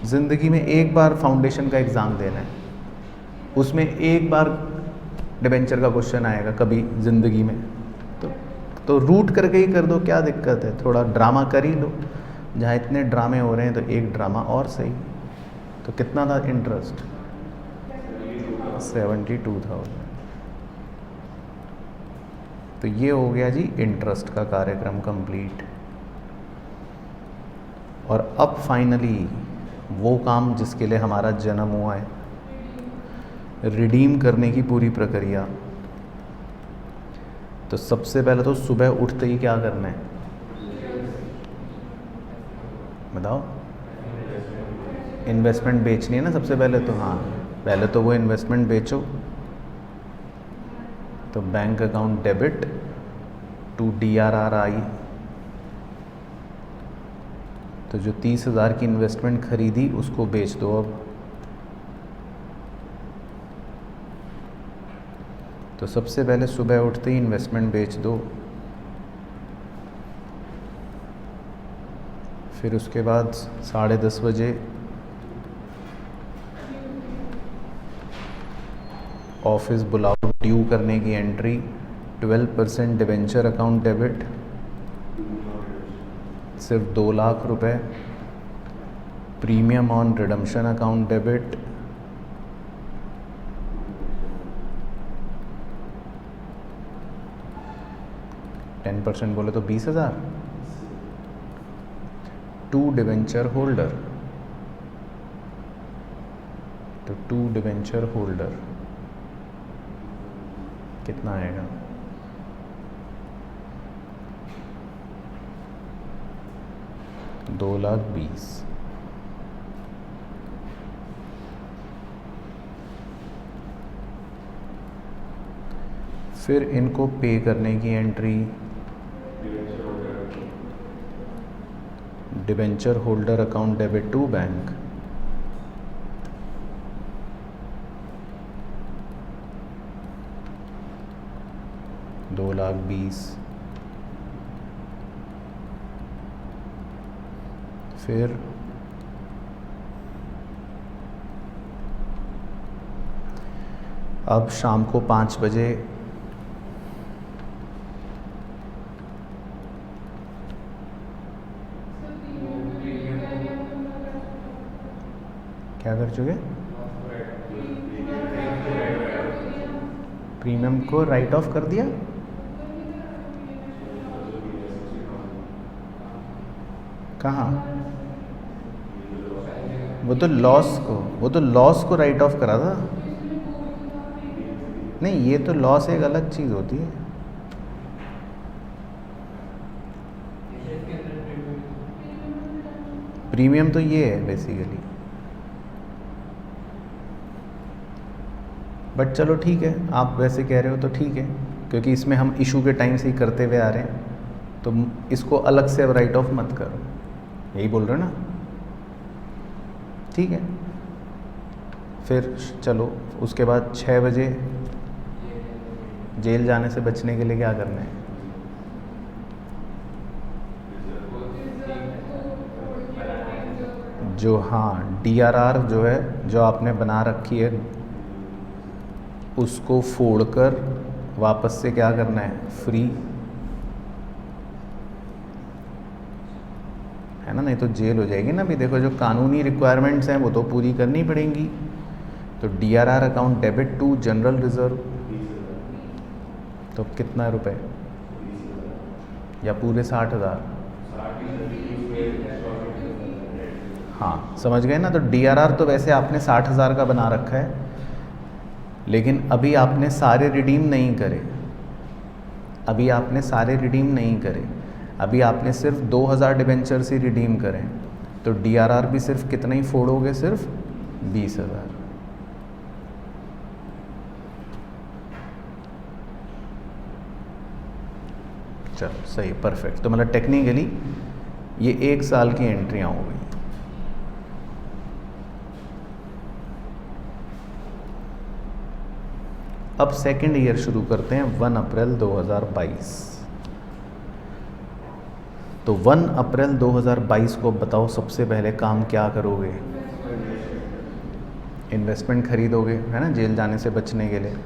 ज़िंदगी में एक बार फाउंडेशन का एग्ज़ाम देना है, उसमें एक बार डिबेंचर का क्वेश्चन आएगा कभी ज़िंदगी में, तो रूट करके ही कर दो, क्या दिक्कत है, थोड़ा ड्रामा कर ही लो। जहाँ इतने ड्रामे हो रहे हैं तो एक ड्रामा और सही। तो कितना था इंटरेस्ट? 72,000। तो ये हो गया जी इंटरेस्ट का कार्यक्रम कंप्लीट। और अब फाइनली वो काम जिसके लिए हमारा जन्म हुआ है, रिडीम करने की पूरी प्रक्रिया। तो सबसे पहले तो सुबह उठते ही क्या करना है बताओ? इन्वेस्टमेंट बेचनी है ना सबसे पहले तो। हाँ, पहले तो वो इन्वेस्टमेंट बेचो। तो bank account debit to DRRI। तो जो 30,000 की इन्वेस्टमेंट खरीदी उसको बेच दो अब। तो सबसे पहले सुबह उठते ही इन्वेस्टमेंट बेच दो। फिर उसके बाद 10:30 बजे ऑफिस बुलाओ ड्यू करने की एंट्री, 12% डिवेंचर अकाउंट डेबिट, सिर्फ 2 लाख रुपए। Premium on redemption account debit, %10 बोले तो 20,000। टू डिवेंचर होल्डर, तो टू डिवेंचर होल्डर कितना आएगा? $2,20,000। फिर इनको पे करने की entry, debenture holder account debit to bank, $2,20,000। फिर अब शाम को 5 बजे क्या कर चुके? प्रीमियम को राइट ऑफ कर दिया। कहाँ? वो तो लॉस को राइट ऑफ करा था। नहीं, ये तो लॉस एक अलग चीज़ होती है। प्रीमियम तो ये है बेसिकली। बट चलो ठीक है, आप वैसे कह रहे हो तो ठीक है, क्योंकि इसमें हम इशू के टाइम से ही करते हुए आ रहे हैं, तो इसको अलग से अब राइट ऑफ मत करो, यही बोल रहे हो ना? ठीक है। फिर चलो उसके बाद 6 बजे जेल जाने से बचने के लिए क्या करना है? जो हाँ DRR जो है, जो आपने बना रखी है, उसको फोड़कर वापस से क्या करना है? फ्री, है ना? नहीं तो जेल हो जाएगी ना। अभी देखो, जो कानूनी रिक्वायरमेंट्स हैं वो तो पूरी करनी पड़ेंगी। तो DRR account debit to general reserve, तो कितना रुपए? या पूरे 60,000? हाँ, समझ गए ना? तो DRR तो वैसे आपने 60,000 का बना रखा है, लेकिन अभी आपने सारे रिडीम नहीं करे। अभी आपने सिर्फ 2,000 डिबेंचर्स ही रिडीम करें, तो DRR भी सिर्फ कितना ही फोड़ोगे? सिर्फ 20,000। चलो सही, परफेक्ट। तो मतलब टेक्निकली ये 1 साल की एंट्रियाँ हो गई। अब सेकेंड ईयर शुरू करते हैं 1 अप्रैल 2022। तो 1 अप्रैल 2022 को बताओ सबसे पहले काम क्या करोगे? इन्वेस्टमेंट खरीदोगे, है ना, जेल जाने से बचने के लिए।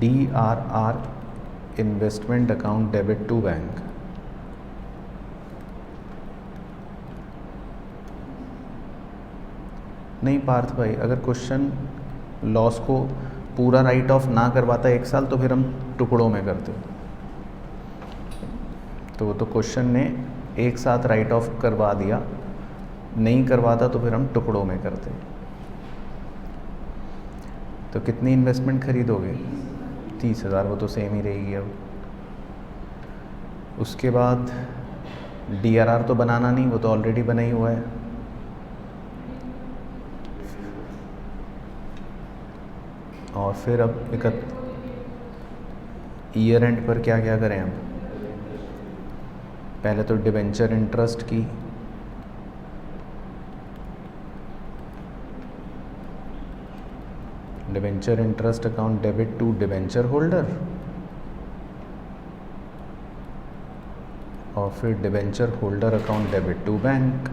DRR investment account debit to bank. नहीं पार्थ भाई, अगर क्वेश्चन लॉस को पूरा राइट ऑफ ना करवाता 1 साल तो फिर हम टुकड़ों में करते। तो वो तो क्वेश्चन ने एक साथ राइट ऑफ करवा दिया, नहीं करवाता तो फिर हम टुकड़ों में करते। तो कितनी इन्वेस्टमेंट खरीदोगे? 30,000, वो तो सेम ही रहेगी। अब उसके बाद DRR तो बनाना नहीं, वो तो ऑलरेडी बना ही हुआ है। और फिर अब ईयर एंड पर क्या क्या करें? अब पहले तो डिबेंचर इंटरेस्ट की, debenture interest account debit to debenture holder, और फिर debenture holder account debit to bank.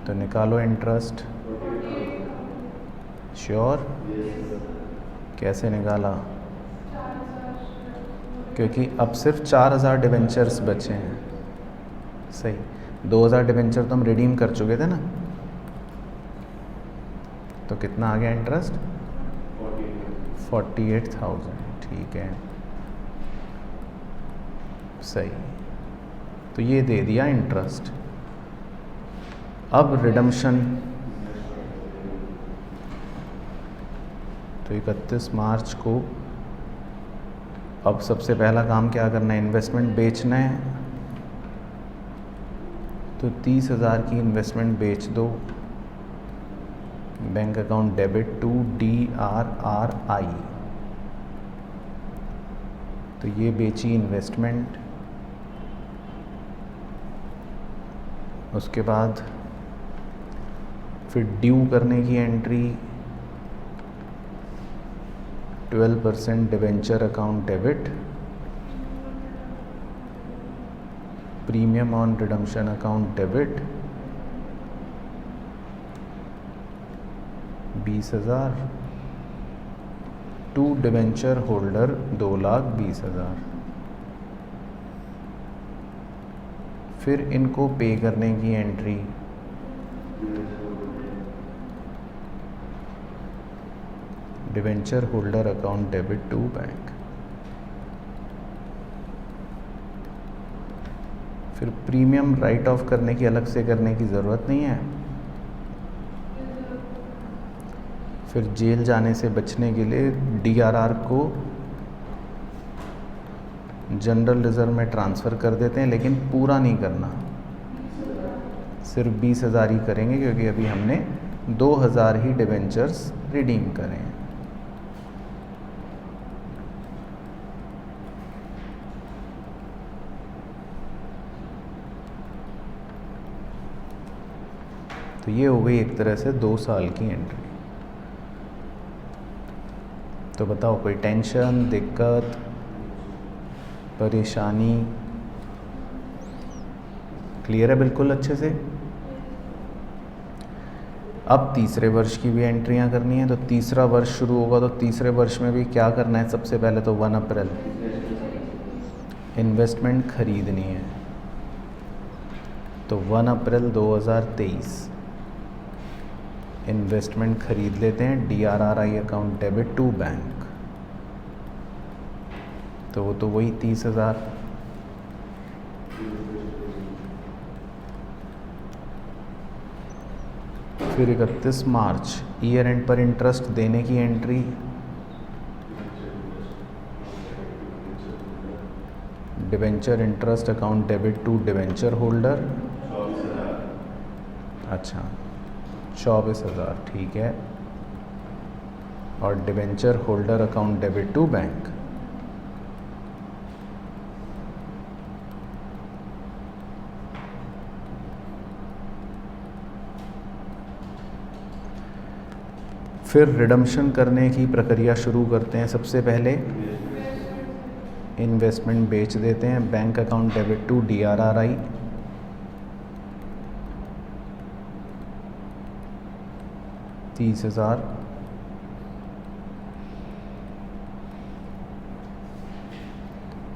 तो निकालो इंटरेस्ट। श्योर? कैसे निकाला? क्योंकि अब सिर्फ 4,000 डिबेंचर्स बचे हैं। सही, 2,000 डिबेंचर तो हम रिडीम कर चुके थे ना। तो कितना आ गया इंटरेस्ट? 48,000। ठीक है, सही। तो ये दे दिया इंटरेस्ट। अब रिडम्पशन, तो 31 मार्च को अब सबसे पहला काम क्या करना है? इन्वेस्टमेंट बेचना है। तो 30,000 की इन्वेस्टमेंट बेच दो। Bank account debit to DRRI। तो ये बेची इन्वेस्टमेंट। उसके बाद फिर ड्यू करने की entry, 12% debenture account debit, premium on redemption account debit 20,000 to debenture holder 2,20,000। फिर इनको पे करने की entry, debenture holder account debit to bank. फिर प्रीमियम राइट ऑफ करने की अलग से करने की ज़रूरत नहीं है। फिर जेल जाने से बचने के लिए DRR को जनरल रिजर्व में ट्रांसफ़र कर देते हैं, लेकिन पूरा नहीं करना, सिर्फ 20,000 ही करेंगे, क्योंकि अभी हमने 2,000 ही डिबेंचर्स रिडीम करें हैं। तो ये हो गई एक तरह से 2 साल की एंट्री। तो बताओ, कोई टेंशन, दिक्कत, परेशानी? क्लियर है बिल्कुल अच्छे से? अब तीसरे वर्ष की भी एंट्रियां करनी है। तो तीसरा वर्ष शुरू होगा, तो तीसरे वर्ष में भी क्या करना है? सबसे पहले तो 1 अप्रैल इन्वेस्टमेंट खरीदनी है। तो 1 अप्रैल 2023 इन्वेस्टमेंट खरीद लेते हैं, DRRI account debit to bank. तो वो तो वही 30,000। फिर 31 मार्च ईयर एंड पर इंटरेस्ट देने की entry, debenture interest account debit to debenture holder. अच्छा, 24,000, ठीक है। और debenture holder account debit to bank. फिर रिडम्पशन करने की प्रक्रिया शुरू करते हैं। सबसे पहले इन्वेस्टमेंट बेच देते हैं। Bank account debit to DRRI, $30,000।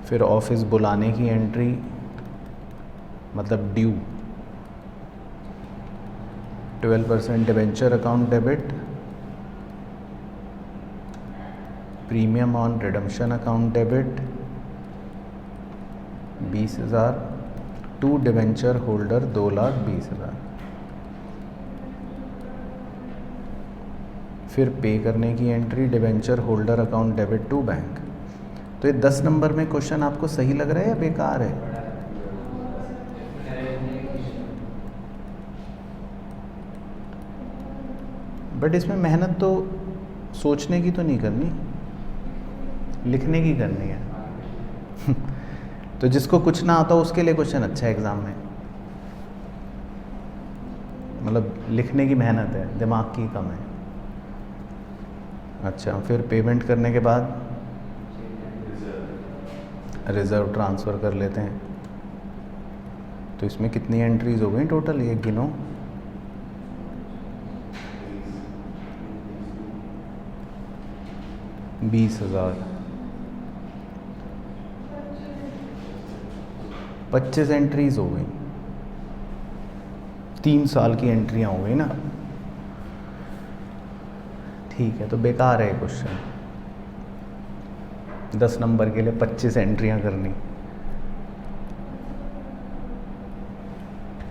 फिर ऑफिस बुलाने की एंट्री, मतलब due, 12% debenture account debit, premium on redemption account debit 20,000 to debenture holder 2,20,000। फिर पे करने की entry, debenture holder account debit to bank. तो ये 10 नंबर में क्वेश्चन आपको सही लग रहा है या बेकार है? बट इसमें मेहनत तो सोचने की तो नहीं करनी, लिखने की करनी है। तो जिसको कुछ ना आता उसके लिए क्वेश्चन अच्छा है एग्ज़ाम में, मतलब लिखने की मेहनत है, दिमाग की कम है। अच्छा, फिर पेमेंट करने के बाद रिज़र्व ट्रांसफ़र कर लेते हैं। तो इसमें कितनी एंट्रीज हो गई टोटल, ये गिनो। $20,000, 25 एंट्रीज हो गई, 3 साल की एंट्रियाँ हो गई ना। ठीक है, तो बेकार है क्वेश्चन, 10 नंबर के लिए 25 एंट्रियाँ करनी।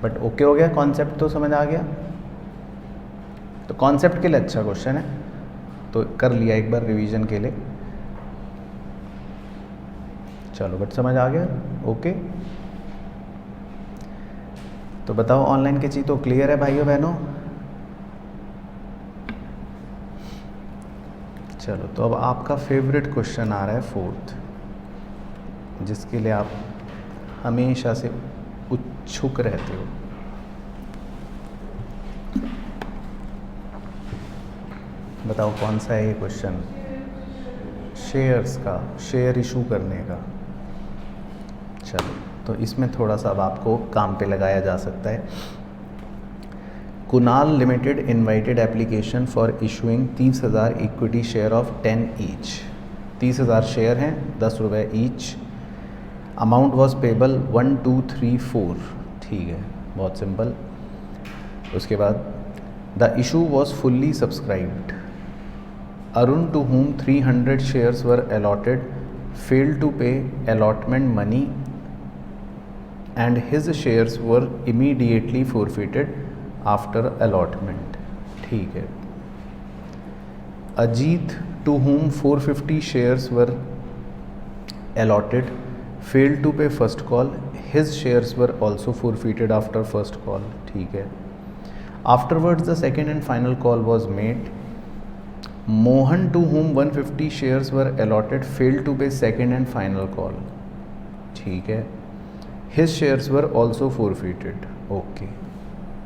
बट ओके हो गया, कॉन्सेप्ट तो समझ आ गया। तो कॉन्सेप्ट के लिए अच्छा क्वेश्चन है, तो कर लिया एक बार रिवीजन के लिए। चलो, बट समझ आ गया, ओके। तो बताओ ऑनलाइन की चीज़ तो क्लियर है भाइयों बहनों? चलो, तो अब आपका फेवरेट क्वेश्चन आ रहा है 4th, जिसके लिए आप हमेशा से उत्सुक रहते हो। बताओ कौन सा है ये क्वेश्चन? शेयर्स का, शेयर इशू करने का। चलो, तो इसमें थोड़ा सा अब आपको काम पे लगाया जा सकता है। Kunal limited invited application for issuing 30,000 equity share of 10 each. 30,000 share हैं, 10 रुपये ईच। Amount was payable 1, 2, 3, 4। ठीक है, बहुत सिंपल। उसके बाद the issue was fully subscribed. Arun, to whom 300 shares were allotted, failed to pay allotment money and his shares were immediately forfeited after allotment. ठीक है। Ajit, to whom 450 shares were allotted, failed to pay first call, his shares were also forfeited after first call. ठीक है। Afterwards the second and final call was made. Mohan, to whom 150 shares were allotted, failed to pay second and final call. ठीक है। His shares were also forfeited. Okay.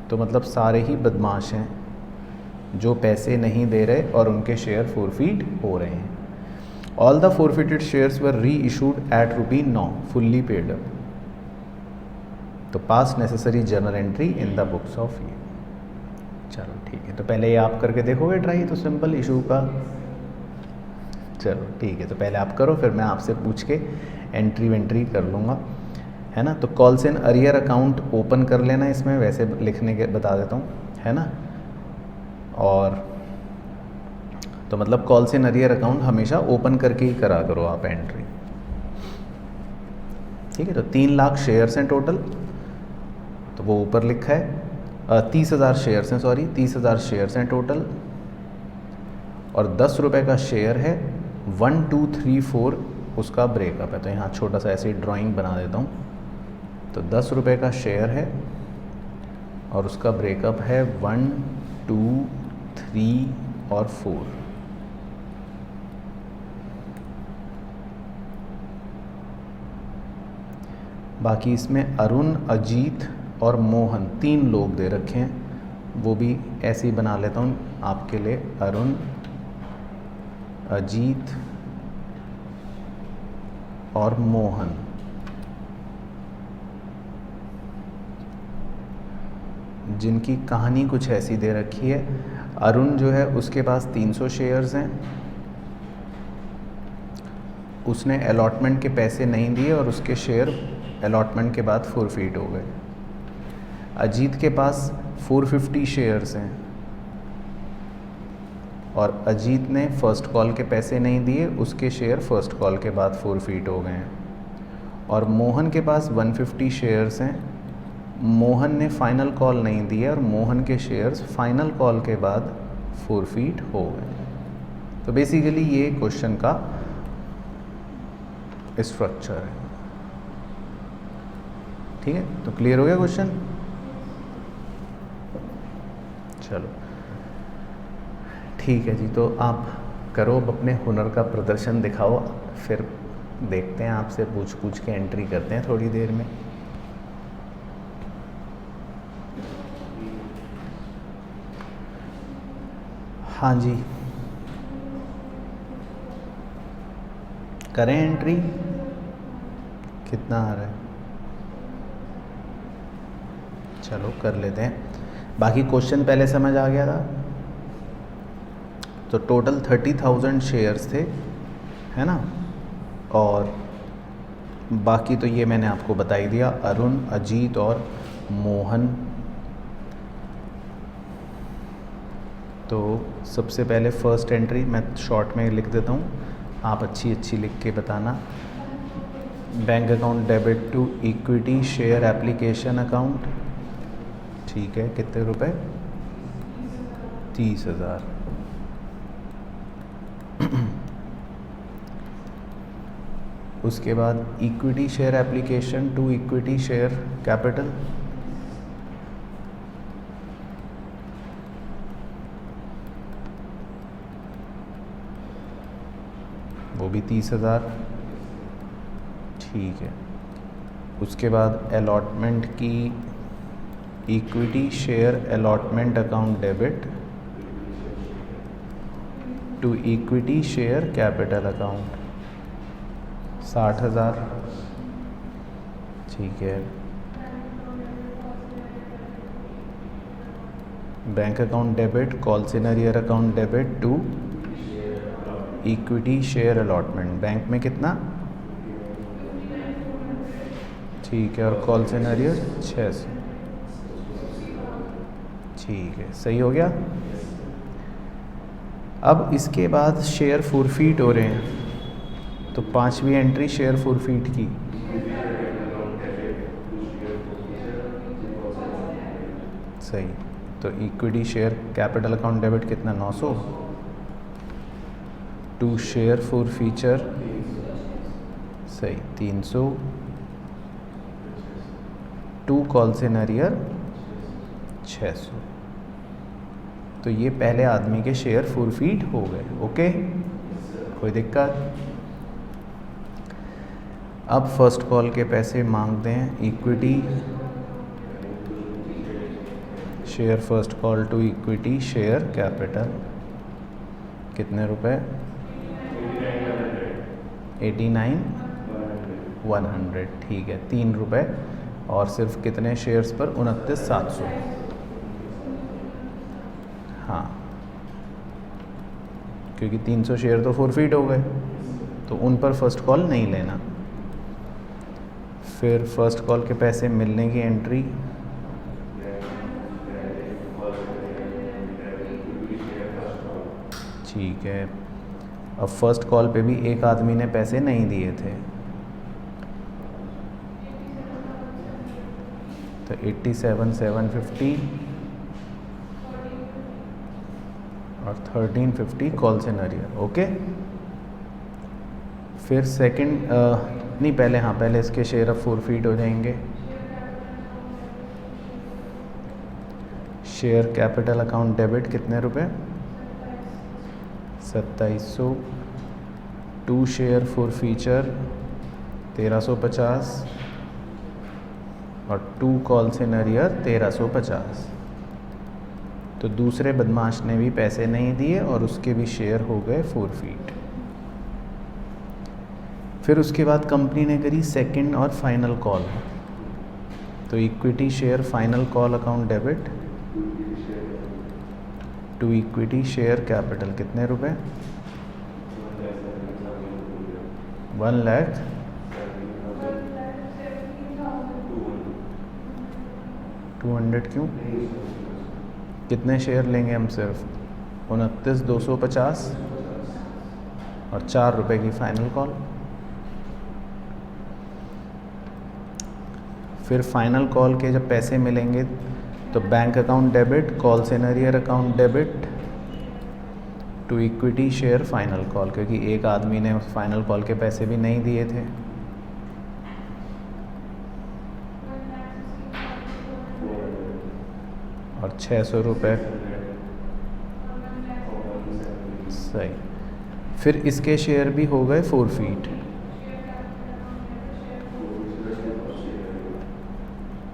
तो मतलब सारे ही बदमाश हैं जो पैसे नहीं दे रहे और उनके शेयर फोरफीट हो रहे हैं। All the forfeited shares were reissued at ₹9, fully paid up. तो pass necessary journal entry in the books of year. चलो ठीक है, तो पहले ये आप करके देखोगे ट्राई, तो सिंपल इशू का। चलो ठीक है, तो पहले आप करो, फिर मैं आपसे पूछ के एंट्री वेंट्री कर लूँगा, है ना। तो calls in arrear account open कर लेना, इसमें वैसे लिखने के बता देता हूँ, है ना। और तो मतलब कॉल्स इन अरियर अकाउंट हमेशा ओपन करके ही करा करो आप एंट्री। ठीक है, तो 3 लाख शेयर्स हैं टोटल, तो वो ऊपर लिखा है। 30,000 शेयर्स हैं, सॉरी 30,000 शेयर्स हैं टोटल, और 10 रुपये का शेयर है। 1, 2, 3, 4 उसका ब्रेकअप है। तो यहाँ छोटा सा ऐसे ड्राइंग बना देता हूँ। तो 10 रुपये का शेयर है और उसका ब्रेकअप है 1, 2, 3 और 4। बाकी इसमें अरुण, अजीत और मोहन 3 लोग दे रखे हैं। वो भी ऐसे ही बना लेता हूँ आपके लिए। अरुण, अजीत और मोहन। जिनकी कहानी कुछ ऐसी दे रखी है। अरुण जो है उसके पास 300 शेयर्स हैं, उसने अलॉटमेंट के पैसे नहीं दिए और उसके शेयर अलॉटमेंट के बाद फॉरफिट हो गए। अजीत के पास 450 शेयर्स हैं और अजीत ने फ़र्स्ट कॉल के पैसे नहीं दिए, उसके शेयर फ़र्स्ट कॉल के बाद फॉरफिट हो गए हैं। और मोहन के पास 150 शेयर्स हैं, मोहन ने फ़ाइनल कॉल नहीं दिया और मोहन के शेयर्स फ़ाइनल कॉल के बाद फॉरफिट हो गए। तो बेसिकली ये क्वेश्चन का स्ट्रक्चर है। ठीक है, तो क्लियर हो गया क्वेश्चन। चलो ठीक है जी, तो आप करो, अब अपने हुनर का प्रदर्शन दिखाओ, फिर देखते हैं, आपसे पूछ पूछ के एंट्री करते हैं थोड़ी देर में। हाँ जी, करें एंट्री, कितना आ रहा है? चलो कर लेते हैं। बाकी क्वेश्चन पहले समझ आ गया था। तो टोटल 30,000 शेयर्स थे, है ना, और बाकी तो ये मैंने आपको बता ही दिया, अरुण, अजीत और मोहन। तो सबसे पहले फ़र्स्ट एंट्री मैं शॉर्ट में लिख देता हूँ, आप अच्छी अच्छी लिख के बताना। Bank account debit to equity share application account, ठीक है, कितने रुपए? 30,000। उसके बाद equity share application to equity share capital, वो भी 30,000, ठीक है। उसके बाद अलॉटमेंट की equity share allotment account debit to equity share capital account, 60,000, ठीक है। Bank account debit call in arrear account debit to equity share allotment, bank में कितना? ठीक है, और कॉल सिनेरियर 600, ठीक है, सही हो गया। अब इसके बाद शेयर फॉरफिट हो रहे हैं, तो पांचवी एंट्री शेयर फॉरफिट की, सही। तो equity share capital account debit कितना? 900, टू शेयर फॉरफीचर, सही, 300, टू कॉल सिनेरियर 600। तो ये पहले आदमी के शेयर फॉरफिट हो गए। ओके, कोई दिक्कत? अब फर्स्ट कॉल के पैसे मांगते हैं, equity share first call to equity share capital, कितने रुपए? 89,100, ठीक है, 3 रुपये, और सिर्फ कितने शेयर्स पर? 29,700। हाँ, क्योंकि 300 शेयर तो फॉरफिट हो गए, तो उन पर फर्स्ट कॉल नहीं लेना। फिर फर्स्ट कॉल के पैसे मिलने की एंट्री, ठीक है। अब फर्स्ट कॉल पे भी एक आदमी ने पैसे नहीं दिए थे, तो 87,750 और 1350 कॉल सिनेरियर। ओके, फिर सेकंड नहीं, पहले, हाँ, पहले इसके शेयर अब फॉरफिट हो जाएंगे। शेयर कैपिटल अकाउंट डेबिट कितने रुपए? 2700, टू शेयर फॉरफीचर 1350 और टू कॉल सिनेरियर 1350। तो दूसरे बदमाश ने भी पैसे नहीं दिए और उसके भी शेयर हो गए फॉरफीट। फिर उसके बाद कंपनी ने करी सेकंड और फाइनल कॉल, तो equity share final call account debit to equity share capital कितने रुपए? 1 लाख 200 क्यों? कितने शेयर लेंगे हम? सिर्फ 29,250 और 4 रुपए की फाइनल कॉल। फिर फाइनल कॉल के जब पैसे मिलेंगे तो bank account debit, call in arrear account debit to equity share final call, क्योंकि एक आदमी ने फाइनल कॉल के पैसे भी नहीं दिए थे। और 600 रुपये सही। फिर इसके शेयर भी हो गए फॉरफीट,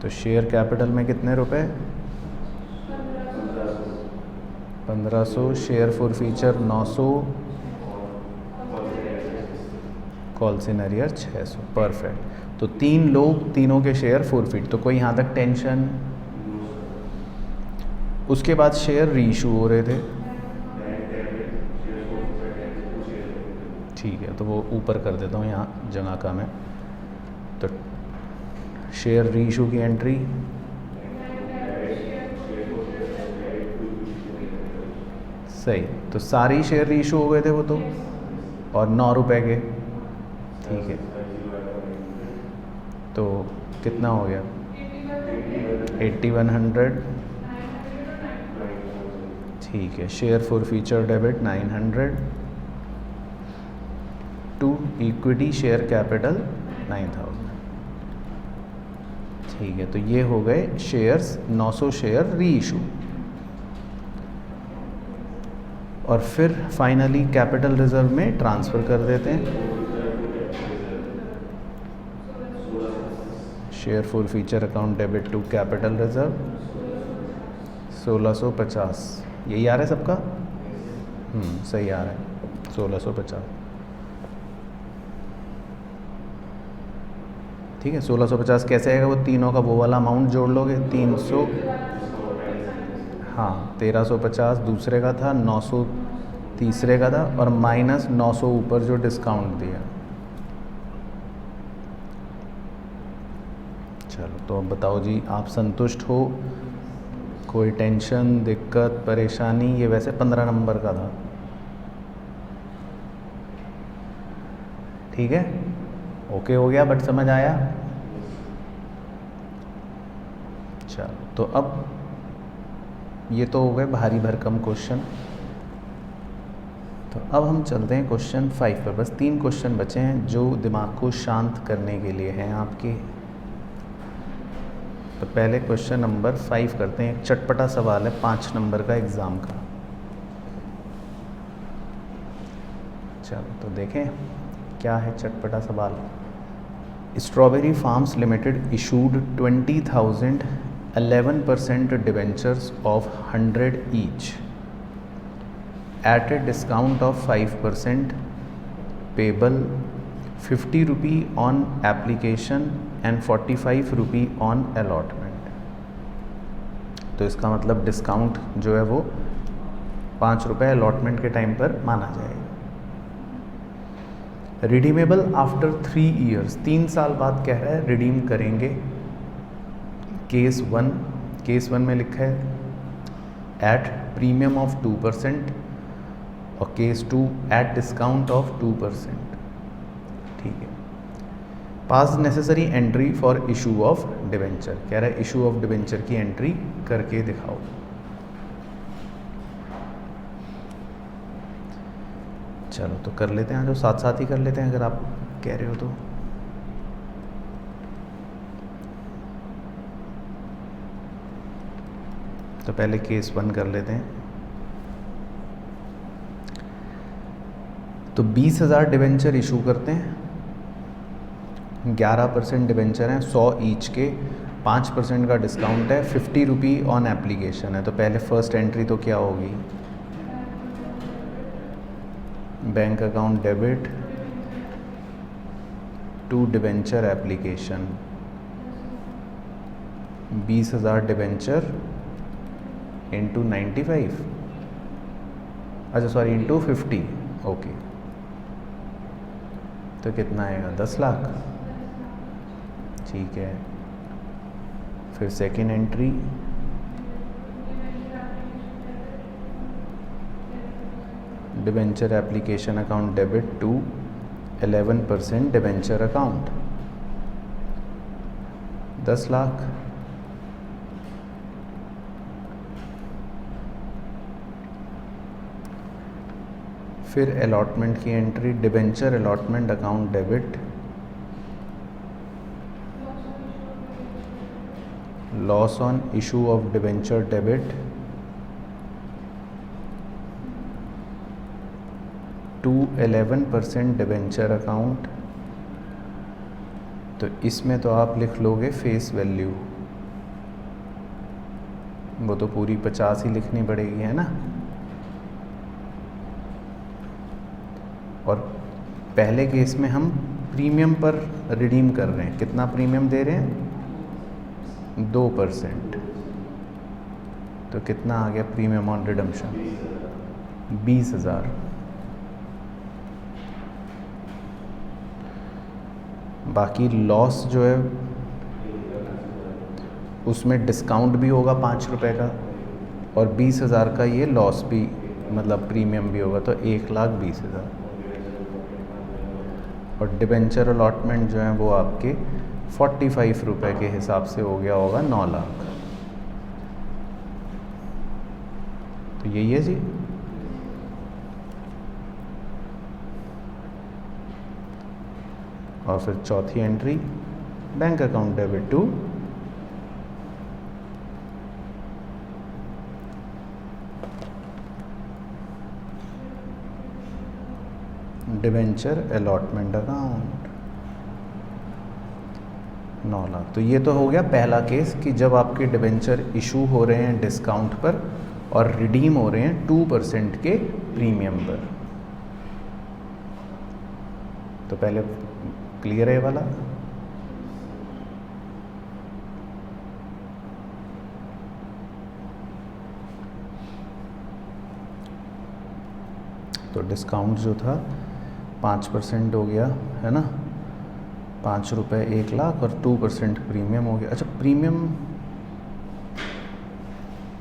तो शेयर कैपिटल में कितने रुपए? 1500, शेयर फॉरफीचर 900, कॉल सिनेरियर 600। परफेक्ट। तो 3 लोग, तीनों के शेयर फॉरफीट, तो कोई यहाँ तक टेंशन? उसके बाद शेयर रीइशू हो रहे थे, ठीक है, तो वो ऊपर कर देता हूँ यहाँ जगह का मैं। तो शेयर रीइशू की एंट्री सही, तो सारी शेयर रीइशू हो गए थे वो तो, और 9 रुपए के, ठीक है। तो कितना हो गया? 8100, ठीक है। Share forfeiture debit 900 to equity share capital 9000, ठीक है। तो ये हो गए शेयर्स, 900 शेयर रीइशू। और फिर फाइनली कैपिटल रिजर्व में ट्रांसफ़र कर देते हैं। Share forfeiture account debit to capital reserve 1650, यही आ रहा है सबका? सही आ रहा है 1650, ठीक है। 1650 कैसे आएगा? वो तीनों का वो वाला अमाउंट जोड़ लोगे, 300, हाँ 1350 दूसरे का था, 900 तीसरे का था, और माइनस 900 ऊपर जो डिस्काउंट दिया। चलो, तो अब बताओ जी, आप संतुष्ट हो? कोई टेंशन, दिक्कत, परेशानी? ये वैसे 15 नंबर का था, ठीक है, ओके हो गया, बट समझ आया? चलो, तो अब ये तो हो गए भारी भरकम क्वेश्चन। तो अब हम चलते हैं क्वेश्चन 5 पर। बस 3 क्वेश्चन बचे हैं जो दिमाग को शांत करने के लिए हैं आपके। तो पहले क्वेश्चन नंबर 5 करते हैं। एक चटपटा सवाल है 5 नंबर का एग्ज़ाम का। चलो, तो देखें क्या है चटपटा सवाल। Strawberry farms limited issued 20,000 11% debentures of 100 each at a discount of 5%, payable 50 rupee on application and 45 rupee on allotment। तो इसका मतलब डिस्काउंट जो है वो 5 रुपये अलॉटमेंट के टाइम पर माना जाएगा। रिडीमेबल आफ्टर 3 ईयर्स, 3 साल बाद कह रहा है रिडीम करेंगे। केस 1 में लिखा है एट प्रीमियम ऑफ 2%, और केस 2 एट डिस्काउंट ऑफ 2%, ठीक है। पास necessary entry for issue of debenture, कह रहा है इशू ऑफ डिवेंचर की एंट्री करके दिखाओ। चलो, तो कर लेते हैं, जो साथ साथ ही कर लेते हैं अगर आप कह रहे हो तो। तो पहले केस 1 कर लेते हैं। तो 20,000 डिवेंचर इशू करते हैं, 11% डिवेंचर हैं 100 ईच के, 5% का डिस्काउंट है, 50 रुपी ऑन एप्लीकेशन है। तो पहले फर्स्ट एंट्री तो क्या होगी, bank account debit to debenture application, 20,000 debenture into 95, अच्छा सॉरी इंटू 50, ओके। तो कितना आएगा, 10 लाख, ठीक है। फिर second entry, debenture application account debit to 11% debenture account, 10 lakh. फिर अलॉटमेंट की entry, debenture allotment account debit, loss on issue of debenture debit to 11% debenture account. तो इसमें तो आप लिख लोगे फेस वैल्यू, वो तो पूरी 50 ही लिखनी पड़ेगी, है ना। और पहले केस में हम प्रीमियम पर रिडीम कर रहे हैं, कितना प्रीमियम दे रहे हैं, 2%। तो कितना आ गया प्रीमियम ऑन रिडम्पशन, 20,000। बाकी लॉस जो है उसमें डिस्काउंट भी होगा 5 रुपये का, और 20,000 का ये लॉस भी मतलब प्रीमियम भी होगा, तो 1,20,000। और डिबेंचर अलॉटमेंट जो है वो आपके 45 रुपये के हिसाब से हो गया होगा 9 लाख। तो यही है जी। और फिर चौथी entry, bank account debit to debenture allotment account, 9 lakh. तो ये तो हो गया पहला केस कि जब आपके डिबेंचर इशू हो रहे हैं डिस्काउंट पर और रिडीम हो रहे हैं 2% के प्रीमियम पर। तो पहले क्लियर है ये वाला। तो डिस्काउंट जो था 5% हो गया, है ना, 5 रुपये 1 लाख, और 2% प्रीमियम हो गया। अच्छा,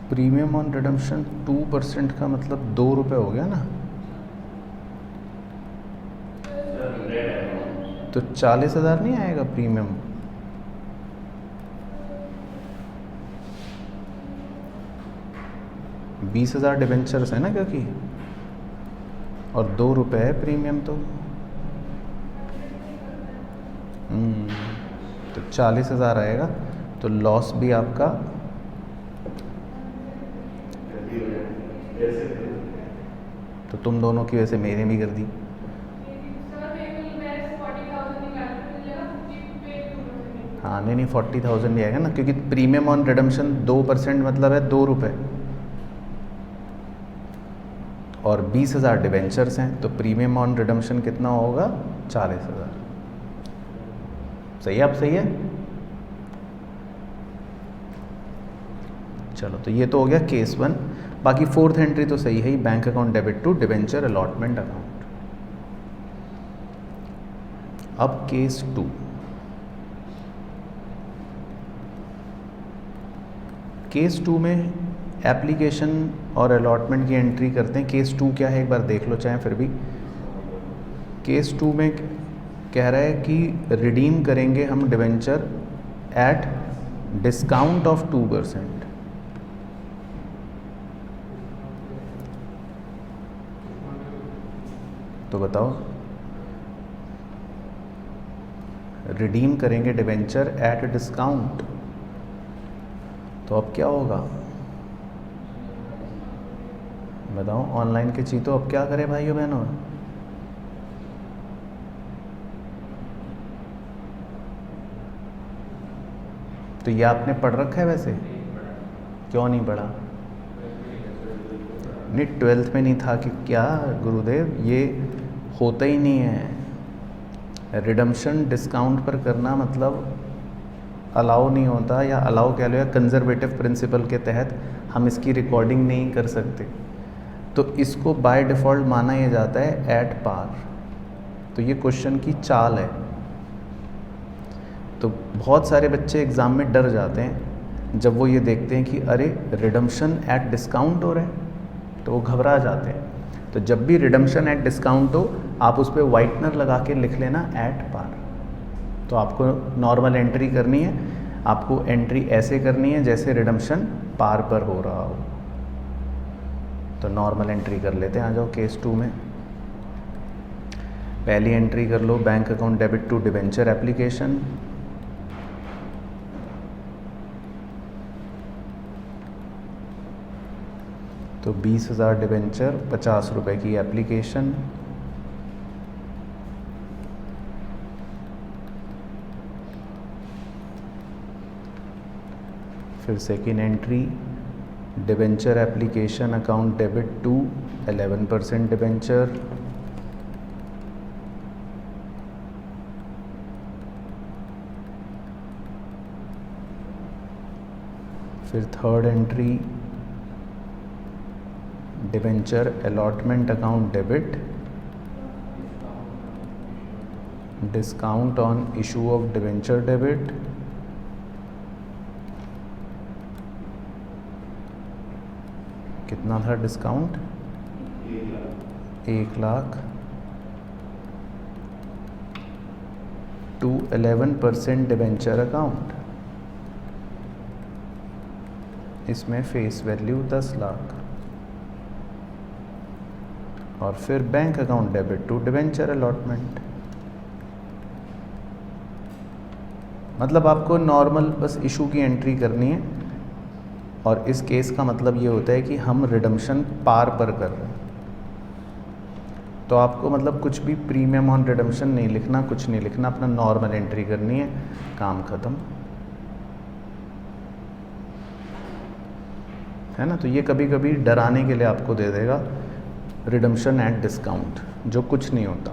प्रीमियम ऑन रिडम्पशन 2% का मतलब 2 रुपये हो गया ना। तो 40,000 नहीं आएगा प्रीमियम, $20,000 डिबेंचर्स है ना, क्योंकि और 2 रुपये है प्रीमियम। तो 40,000 आएगा। तो लॉस भी आपका तो तुम दोनों की वजह से मेरे भी कर दी। हाँ नहीं 40,000 भी आएगा ना, क्योंकि प्रीमियम ऑन रिडम्पशन 2% मतलब है 2 रुपये, और 20,000 डिबेंचर्स हैं, तो प्रीमियम ऑन रिडम्पशन कितना होगा, 40,000। सही है, अब सही है। चलो, तो ये तो हो गया केस 1। बाकी फोर्थ एंट्री तो सही है ही, bank account debit to debenture allotment account. अब केस 2, केस 2 में एप्लीकेशन और अलॉटमेंट की एंट्री करते हैं। केस 2 क्या है एक बार देख लो चाहे फिर भी। केस 2 में कह रहा है कि रिडीम करेंगे हम डिबेंचर एट डिस्काउंट ऑफ 2%। तो बताओ, रिडीम करेंगे डिबेंचर एट डिस्काउंट, तो अब क्या होगा बताओ। ऑनलाइन के चीज़ तो अब क्या करें भाइयों बहनों। तो ये आपने पढ़ रखा है वैसे? क्यों नहीं पढ़ा? नहीं, 12th में नहीं था कि क्या गुरुदेव? ये होता ही नहीं है। रिडम्पशन डिस्काउंट पर करना मतलब अलाउ नहीं होता, या अलाउ कह लो, या कंजर्वेटिव प्रिंसिपल के तहत हम इसकी रिकॉर्डिंग नहीं कर सकते। तो इसको बाय डिफ़ॉल्ट माना ये जाता है एट पार। तो ये क्वेश्चन की चाल है। तो बहुत सारे बच्चे एग्ज़ाम में डर जाते हैं जब वो ये देखते हैं कि अरे रिडम्पशन एट डिस्काउंट हो रहा है, तो वो घबरा जाते हैं। तो जब भी रिडम्पशन एट डिस्काउंट हो, आप उस पर वाइटनर लगा के लिख लेना एट पार। तो आपको नॉर्मल एंट्री करनी है, आपको एंट्री ऐसे करनी है जैसे रिडम्पशन पार पर हो रहा हो। तो नॉर्मल एंट्री कर लेते हैं। आ जाओ केस 2 में। पहली एंट्री कर लो, bank account debit to debenture application. तो 20,000 डिबेंचर, 50 रुपये की एप्लीकेशन। फिर second entry, debenture application account debit to 11% debenture. फिर third entry, debenture allotment account debit, discount on issue of debenture debit. कितना था discount? 1 lakh to 11% debenture account. इसमें face value 10 lakh. और फिर bank account debit to debenture allotment. मतलब आपको normal बस issue की एंट्री करनी है। और इस केस का मतलब ये होता है कि हम रिडम्पशन पार पर कर रहे हैं। तो आपको मतलब कुछ भी प्रीमियम ऑन रिडम्पशन नहीं लिखना, कुछ नहीं लिखना, अपना नॉर्मल एंट्री करनी है, काम ख़त्म है ना। तो ये कभी कभी डराने के लिए आपको दे देगा रिडम्पशन एट डिस्काउंट, जो कुछ नहीं होता।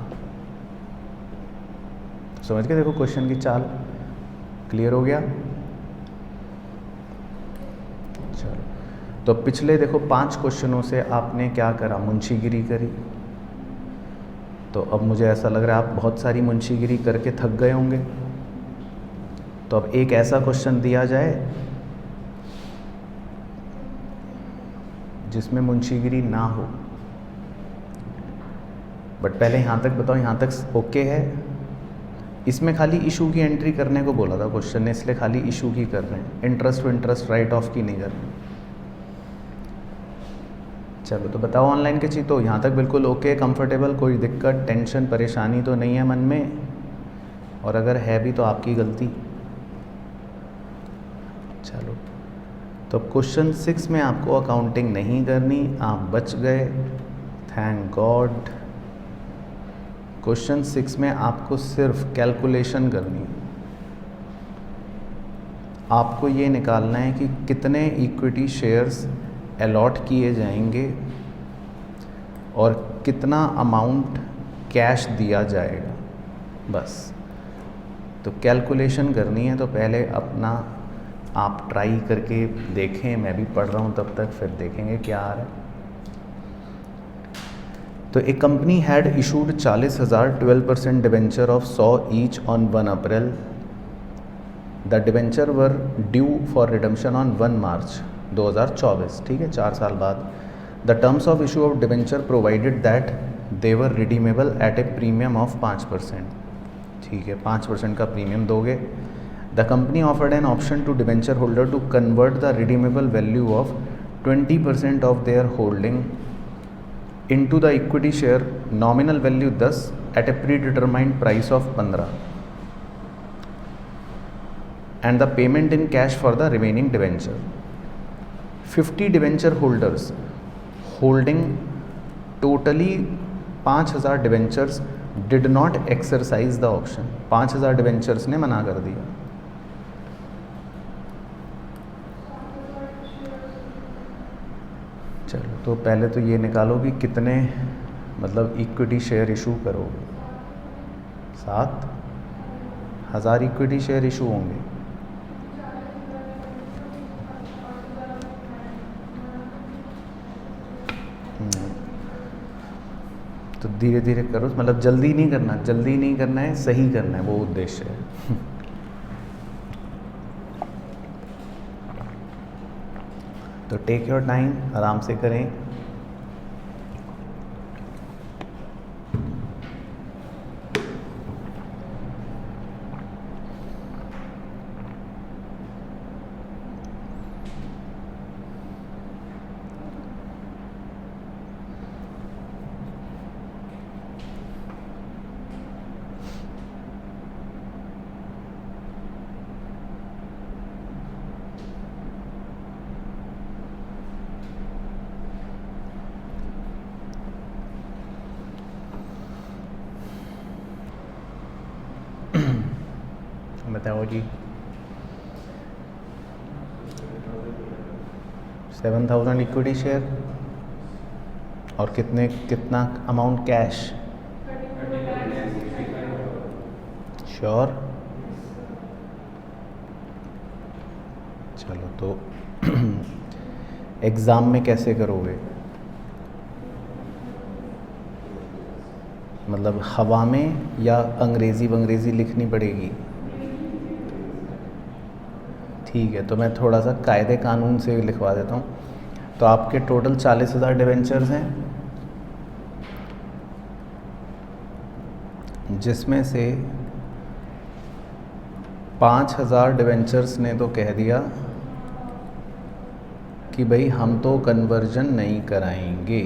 समझ के देखो क्वेश्चन की चाल। क्लियर हो गया? चलो, तो पिछले देखो 5 क्वेश्चनों से आपने क्या करा? मुंशीगिरी करी। तो अब मुझे ऐसा लग रहा है आप बहुत सारी मुंशीगिरी करके थक गए होंगे। तो अब एक ऐसा क्वेश्चन दिया जाए जिसमें मुंशीगिरी ना हो। बट पहले यहाँ तक बताओ, यहाँ तक ओके है? इसमें खाली इशू की एंट्री करने को बोला था क्वेश्चन ने, इसलिए खाली इशू की कर रहे हैं, इंटरेस्ट इंटरेस्ट राइट ऑफ की नहीं कर रहे। चलो तो बताओ ऑनलाइन के चीज़। तो यहाँ तक बिल्कुल ओके, कंफर्टेबल, कोई दिक्कत टेंशन परेशानी तो नहीं है मन में? और अगर है भी तो आपकी गलती। चलो, तो क्वेश्चन 6 में आपको अकाउंटिंग नहीं करनी, आप बच गए, थैंक गॉड। क्वेश्चन 6 में आपको सिर्फ कैलकुलेशन करनी है। आपको ये निकालना है कि कितने इक्विटी शेयर्स अलॉट किए जाएंगे और कितना अमाउंट कैश दिया जाएगा, बस। तो कैलकुलेशन करनी है। तो पहले अपना आप ट्राई करके देखें, मैं भी पढ़ रहा हूँ तब तक, फिर देखेंगे क्या आ रहा है। तो एक company had issued 40,000 12% debenture of 100 each on 1 April. The debenture were due for redemption on 1 March 2024, ठीक है, 4 साल बाद। The terms of issue of debenture provided that they were redeemable at a premium of 5%, ठीक है, 5% का premium दोगे। The company offered an option to debenture holder to convert the redeemable value of 20% of there holding into the equity share, nominal value 10 at a predetermined price of 15, and the payment in cash for the remaining debenture. 50 debenture holders holding totally 5,000 debentures did not exercise the option. 5,000 debentures ने मना कर दिया। तो पहले तो ये निकालो कि कितने मतलब इक्विटी शेयर इशू करोगे। 7,000 इक्विटी शेयर इशू होंगे। तो धीरे धीरे करो, मतलब जल्दी नहीं करना है, सही करना है, वो उद्देश्य है। तो टेक योर टाइम, आराम से करें। बताओ जी। 7,000 इक्विटी शेयर और कितना अमाउंट कैश? श्योर? चलो तो एग्ज़ाम में कैसे करोगे? मतलब हवा में या अंग्रेज़ी लिखनी पड़ेगी? ठीक है, तो मैं थोड़ा सा कायदे कानून से लिखवा देता हूँ। तो आपके टोटल 40,000 डिवेंचर्स हैं, जिसमें से 5,000 डिवेंचर्स ने तो कह दिया कि भाई हम तो कन्वर्जन नहीं कराएंगे।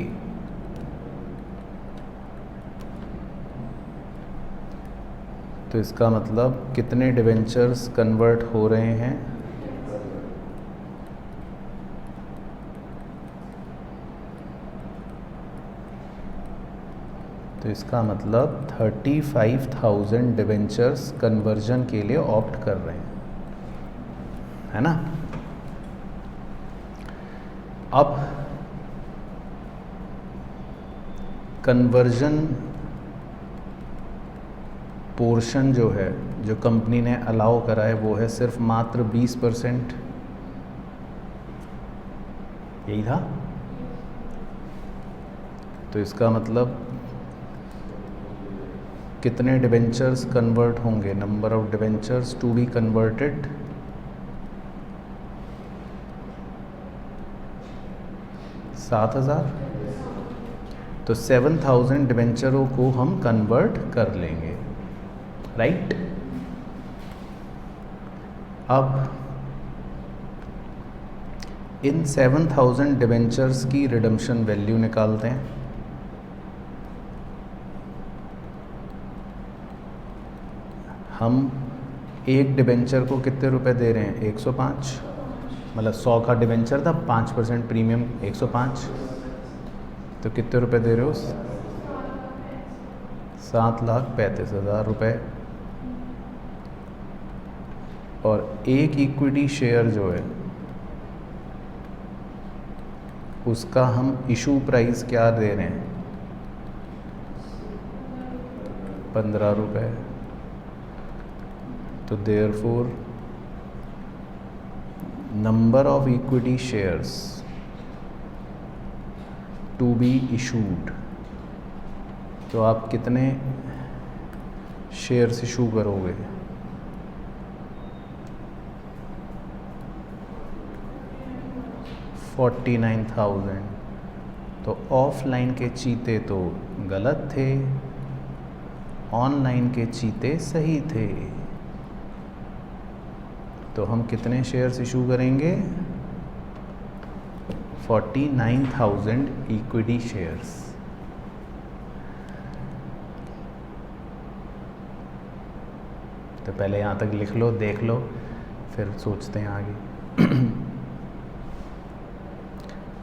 तो इसका मतलब कितने डिवेंचर्स कन्वर्ट हो रहे हैं? तो इसका मतलब 35,000 डिवेंचर्स कन्वर्जन के लिए ऑप्ट कर रहे हैं, है ना। अब कन्वर्जन पोर्शन जो है, जो कंपनी ने अलाउ करा है, वो है सिर्फ मात्र 20%। यही था। तो इसका मतलब कितने डिवेंचर्स कन्वर्ट होंगे? Number of debentures to be converted 7,000। तो 7,000 डिवेंचरों को हम कन्वर्ट कर लेंगे, राइट। अब इन 7,000 डिवेंचर्स की रिडम्पशन वैल्यू निकालते हैं। हम एक डिवेंचर को कितने रुपए दे रहे हैं? 105। मतलब 100 का डिवेंचर था, 5% प्रीमियम 105। तो कितने रुपए दे रहे हो? 7,35,000 रुपये। और एक इक्विटी शेयर जो है उसका हम इशू प्राइस क्या दे रहे हैं? 15 रुपये। तो therefore number of equity shares to be issued, तो आप कितने शेयर्स इशू करोगे? 49,000। तो ऑफलाइन के चीते तो गलत थे, ऑनलाइन के चीते सही थे। तो हम कितने शेयर्स इशू करेंगे? 49,000 इक्विटी शेयर्स। तो पहले यहाँ तक लिख लो, देख लो, फिर सोचते हैं आगे।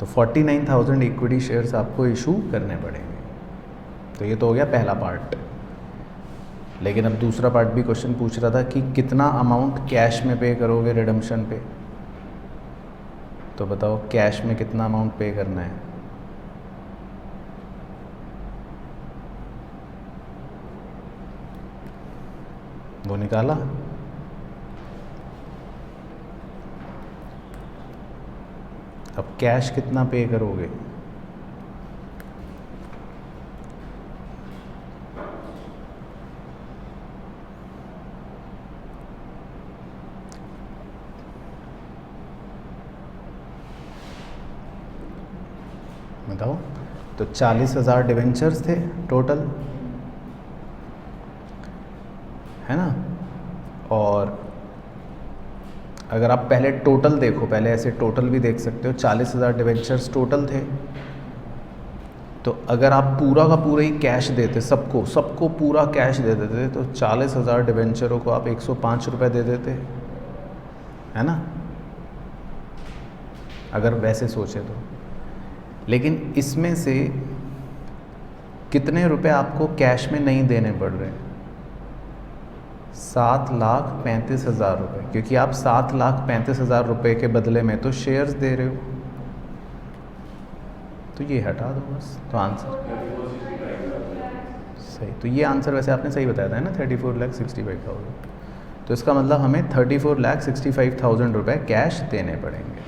तो 49,000 इक्विटी शेयर्स आपको इशू करने पड़ेंगे। तो ये तो हो गया पहला पार्ट। लेकिन अब दूसरा पार्ट भी क्वेश्चन पूछ रहा था कि कितना अमाउंट कैश में पे करोगे रिडम्पशन पे। तो बताओ कैश में कितना अमाउंट पे करना है? वो निकाला। अब कैश कितना पे करोगे? बताओ। तो 40,000 डिवेंचर्स थे टोटल, है ना। और अगर आप पहले टोटल देखो, पहले ऐसे टोटल भी देख सकते हो, 40,000 डिवेंचर्स टोटल थे। तो अगर आप पूरा का पूरा ही कैश देते, सबको पूरा कैश दे देते, तो 40,000 डिवेंचरों को आप 105 रुपये दे देते, है ना, अगर वैसे सोचे तो। लेकिन इसमें से कितने रुपए आपको कैश में नहीं देने पड़ रहे? 7,35,000 रुपये, क्योंकि आप 7,35,000 रुपये के बदले में तो शेयर्स दे रहे हो। तो ये हटा दो बस, तो आंसर सही। तो ये आंसर वैसे आपने सही बताया था ना, 34,65,000। तो इसका मतलब हमें 34,65,000 रुपये कैश देने पड़ेंगे।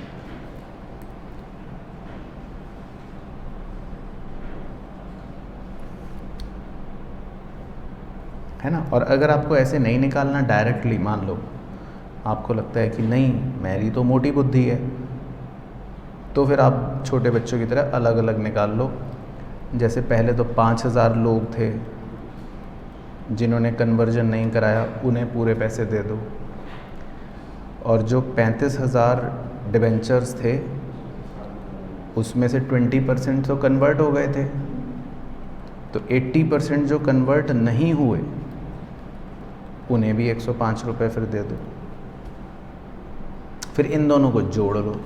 है ना। और अगर आपको ऐसे नहीं निकालना डायरेक्टली, मान लो आपको लगता है कि नहीं मेरी तो मोटी बुद्धि है, तो फिर आप छोटे बच्चों की तरह अलग अलग निकाल लो। जैसे पहले तो 5,000 लोग थे जिन्होंने कन्वर्जन नहीं कराया, उन्हें पूरे पैसे दे दो। और जो 35,000 डिवेंचर्स थे उसमें से 20% तो कन्वर्ट हो गए थे, तो 80% जो कन्वर्ट नहीं हुए उन्हें भी 105 रुपये फिर दे दो। फिर इन दोनों को जोड़ लो,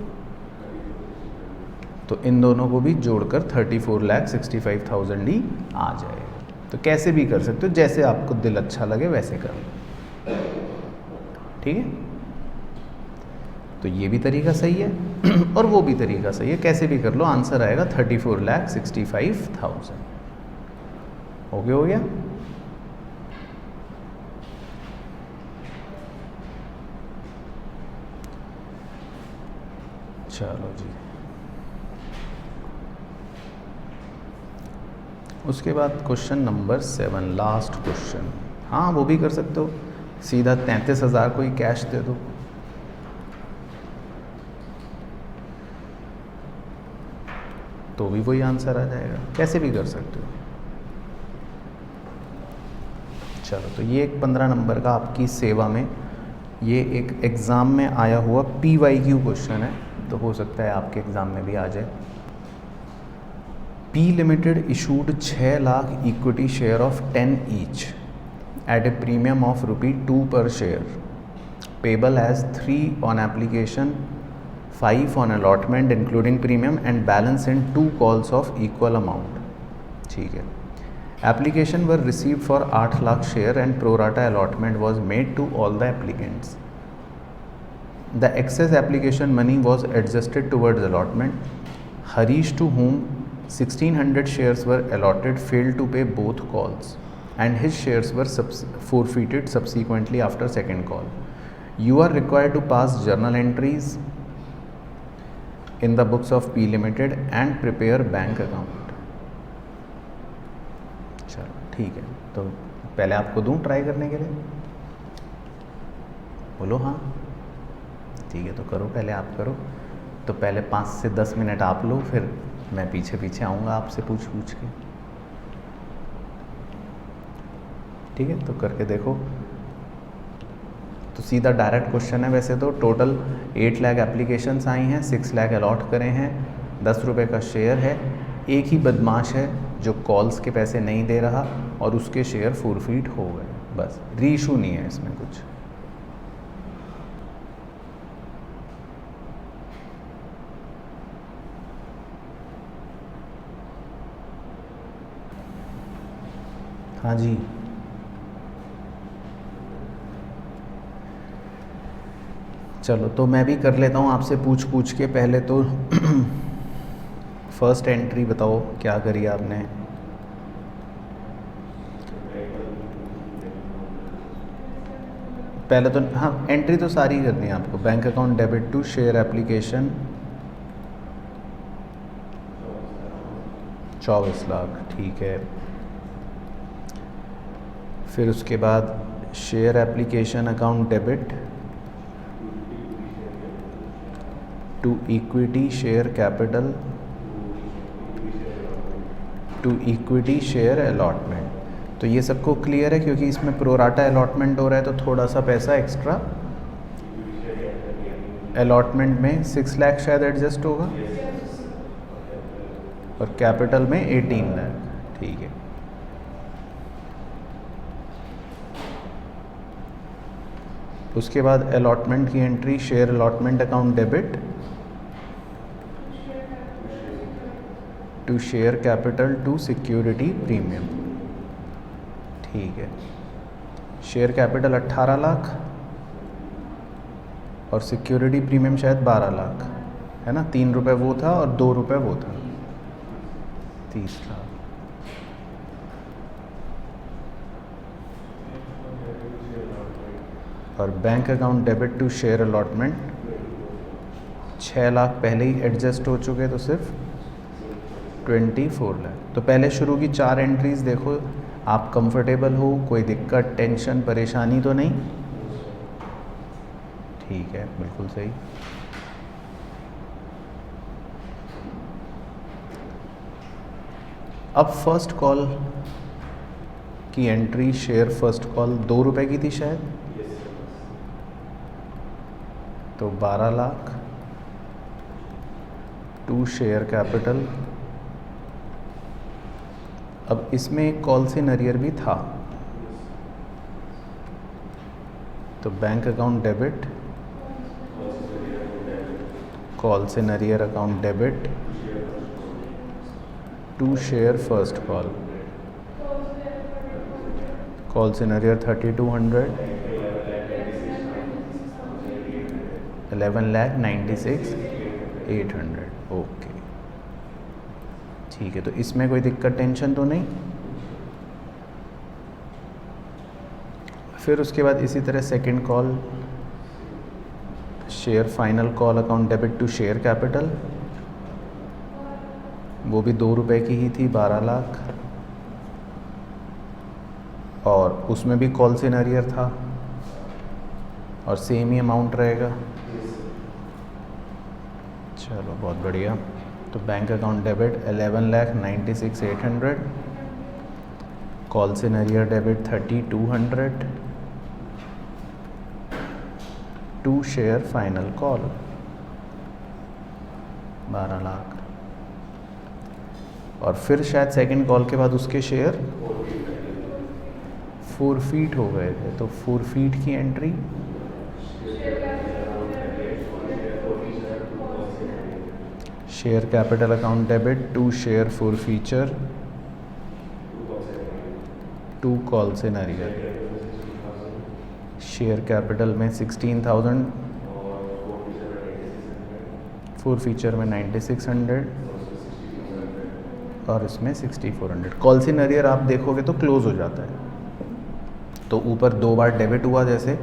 तो इन दोनों को भी जोड़कर 34,65,000 ही आ जाएगा। तो कैसे भी कर सकते हो, जैसे आपको दिल अच्छा लगे वैसे कर लो, ठीक है। तो ये भी तरीका सही है और वो भी तरीका सही है, कैसे भी कर लो, आंसर आएगा 34,65,000। ओके, हो गया। चलो जी, उसके बाद क्वेश्चन नंबर 7, लास्ट क्वेश्चन। हाँ, वो भी कर सकते हो, सीधा 33,000 को ही कैश दे दो। तो भी वही आंसर आ जाएगा, कैसे भी कर सकते हो। चलो, तो ये एक 15 नंबर का आपकी सेवा में, ये एक एग्ज़ाम में आया हुआ PYQ क्वेश्चन है, तो हो सकता है आपके एग्ज़ाम में भी आ जाए। P Limited issued 6 lakh equity share of 10 each at a premium of ₹2 per share, payable as 3 on application, 5 on allotment including premium and balance in 2 calls of equal amount। ठीक है। Application were received for 8 lakh share and pro rata allotment was made to all the applicants। The excess application money was adjusted towards allotment। Harish, to whom 1,600 shares were allotted, failed to pay both calls and his shares were forfeited subsequently after second call। You are required to pass journal entries in the books of P Limited and prepare bank account। चलो ठीक है, तो पहले आपको दूं try करने के लिए? बोलो हाँ। ठीक है, तो करो, पहले आप करो। तो पहले 5 से 10 मिनट आप लो, फिर मैं पीछे पीछे आऊँगा आपसे पूछ के। ठीक है, तो करके देखो। तो सीधा डायरेक्ट क्वेश्चन है। वैसे तो टोटल 8 लाख एप्लीकेशंस आई हैं, 6 लाख अलॉट करे हैं, 10 रुपये का शेयर है। एक ही बदमाश है जो कॉल्स के पैसे नहीं दे रहा और उसके शेयर फॉरफीट हो गए, बस। रीइशू नहीं है इसमें कुछ। हाँ जी, चलो तो मैं भी कर लेता हूँ आपसे पूछ के। पहले तो फर्स्ट एंट्री बताओ क्या करी आपने? पहले तो हाँ एंट्री तो सारी करनी है आपको। Bank account debit to share application 24 lakh, ठीक है। फिर उसके बाद share application account debit to equity share capital to equity share allotment. तो ये सबको क्लियर है क्योंकि इसमें प्रोराटा अलॉटमेंट हो रहा है, तो थोड़ा सा पैसा एक्स्ट्रा अलॉटमेंट में 6 लाख शायद एडजस्ट होगा और कैपिटल में 18 लाख, ठीक है। उसके बाद अलॉटमेंट की entry share allotment account debit to share capital to security premium, ठीक है। शेयर कैपिटल 18 लाख और सिक्योरिटी प्रीमियम शायद 12 लाख है ना। 3 रुपये वो था और 2 रुपये वो था, 30 लाख। और bank account debit to share allotment 6 lakh पहले ही एडजस्ट हो चुके, तो सिर्फ 24 लाख। तो पहले शुरू की 4 एंट्रीज देखो, आप कंफर्टेबल हो, कोई दिक्कत टेंशन परेशानी तो नहीं? ठीक है, बिल्कुल सही। अब फर्स्ट कॉल की एंट्री शेयर फर्स्ट कॉल 2 रुपये की थी शायद, तो 12 लाख टू शेयर कैपिटल। अब इसमें एक कॉल से नरियर भी था, तो बैंक अकाउंट डेबिट कॉल से arrear account debit to share first call, call से नरियर 3200 11,96,800, ओके, ठीक है। तो इसमें कोई दिक्कत टेंशन तो नहीं? फिर उसके बाद इसी तरह second call share final call account debit to share capital, वो भी 2 रुपये की ही थी, 12 लाख, और उसमें भी कॉल से नरियर था और सेम ही अमाउंट रहेगा। चलो बहुत बढ़िया। तो बैंक अकाउंट डेबिट 11,96,800, कॉल से arrear debit 3,200 to share final call 12 lakh. और फिर शायद सेकंड कॉल के बाद उसके शेयर फोरफीट हो गए थे, तो फोरफीट की entry share capital account debit to share forfeiture to call से नरियर, शेयर कैपिटल में 16,000, फोरफीचर में 9,600 और इसमें 6,400। कॉल से नरियर आप देखोगे तो क्लोज हो जाता है, तो ऊपर 2 बार डेबिट हुआ जैसे,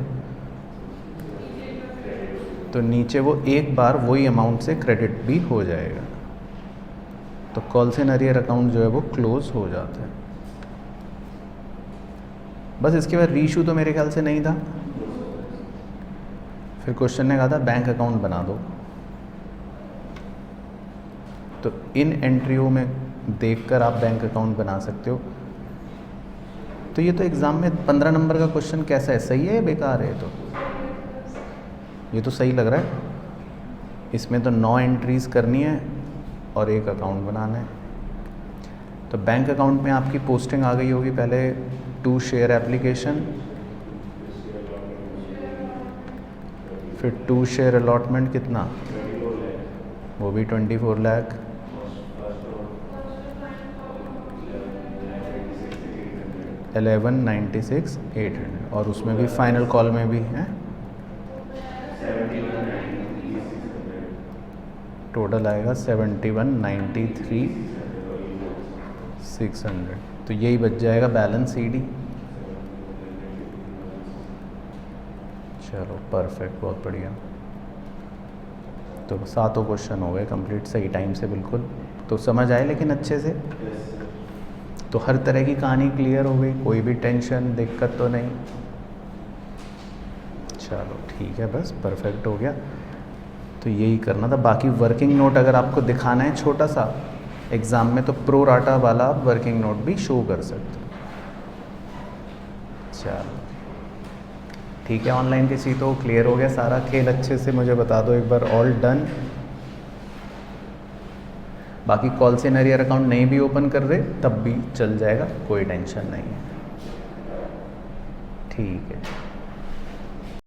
तो नीचे वो एक बार वही अमाउंट से क्रेडिट भी हो जाएगा, तो कॉल से नरियर अकाउंट जो है वो क्लोज हो जाता है। बस इसके बाद रीइशू तो मेरे ख्याल से नहीं था। फिर क्वेश्चन ने कहा था बैंक अकाउंट बना दो, तो इन एंट्रियों में देखकर आप बैंक अकाउंट बना सकते हो। तो ये तो एग्ज़ाम में 15 नंबर का क्वेश्चन कैसा है, सही है या बेकार है? तो ये तो सही लग रहा है। इसमें तो 9 एंट्रीज़ करनी है और एक अकाउंट बनाना है। तो बैंक अकाउंट में आपकी पोस्टिंग आ गई होगी पहले टू शेयर एप्लीकेशन, फिर टू शेयर अलॉटमेंट कितना, वो भी 24 लाख, $11,96,800, और उसमें भी फाइनल कॉल में भी है, टोटल आएगा 71,93,600। तो यही बच जाएगा बैलेंस CD। चलो परफेक्ट, बहुत बढ़िया। तो 7 क्वेश्चन हो गए कंप्लीट सही टाइम से बिल्कुल। तो समझ आए लेकिन अच्छे से? तो हर तरह की कहानी क्लियर हो गई, कोई भी टेंशन दिक्कत तो नहीं? चलो ठीक है, बस परफेक्ट हो गया। तो यही करना था। बाकी वर्किंग नोट अगर आपको दिखाना है छोटा सा एग्ज़ाम में, तो प्रो राटा वाला आप वर्किंग नोट भी शो कर सकते हो। चलो ठीक है, ऑनलाइन किसी तो क्लियर हो गया सारा खेल अच्छे से? मुझे बता दो एक बार, ऑल डन? बाकी कॉल सेनर अकाउंट नहीं भी ओपन कर रहे तब भी चल जाएगा, कोई टेंशन नहीं है। ठीक है।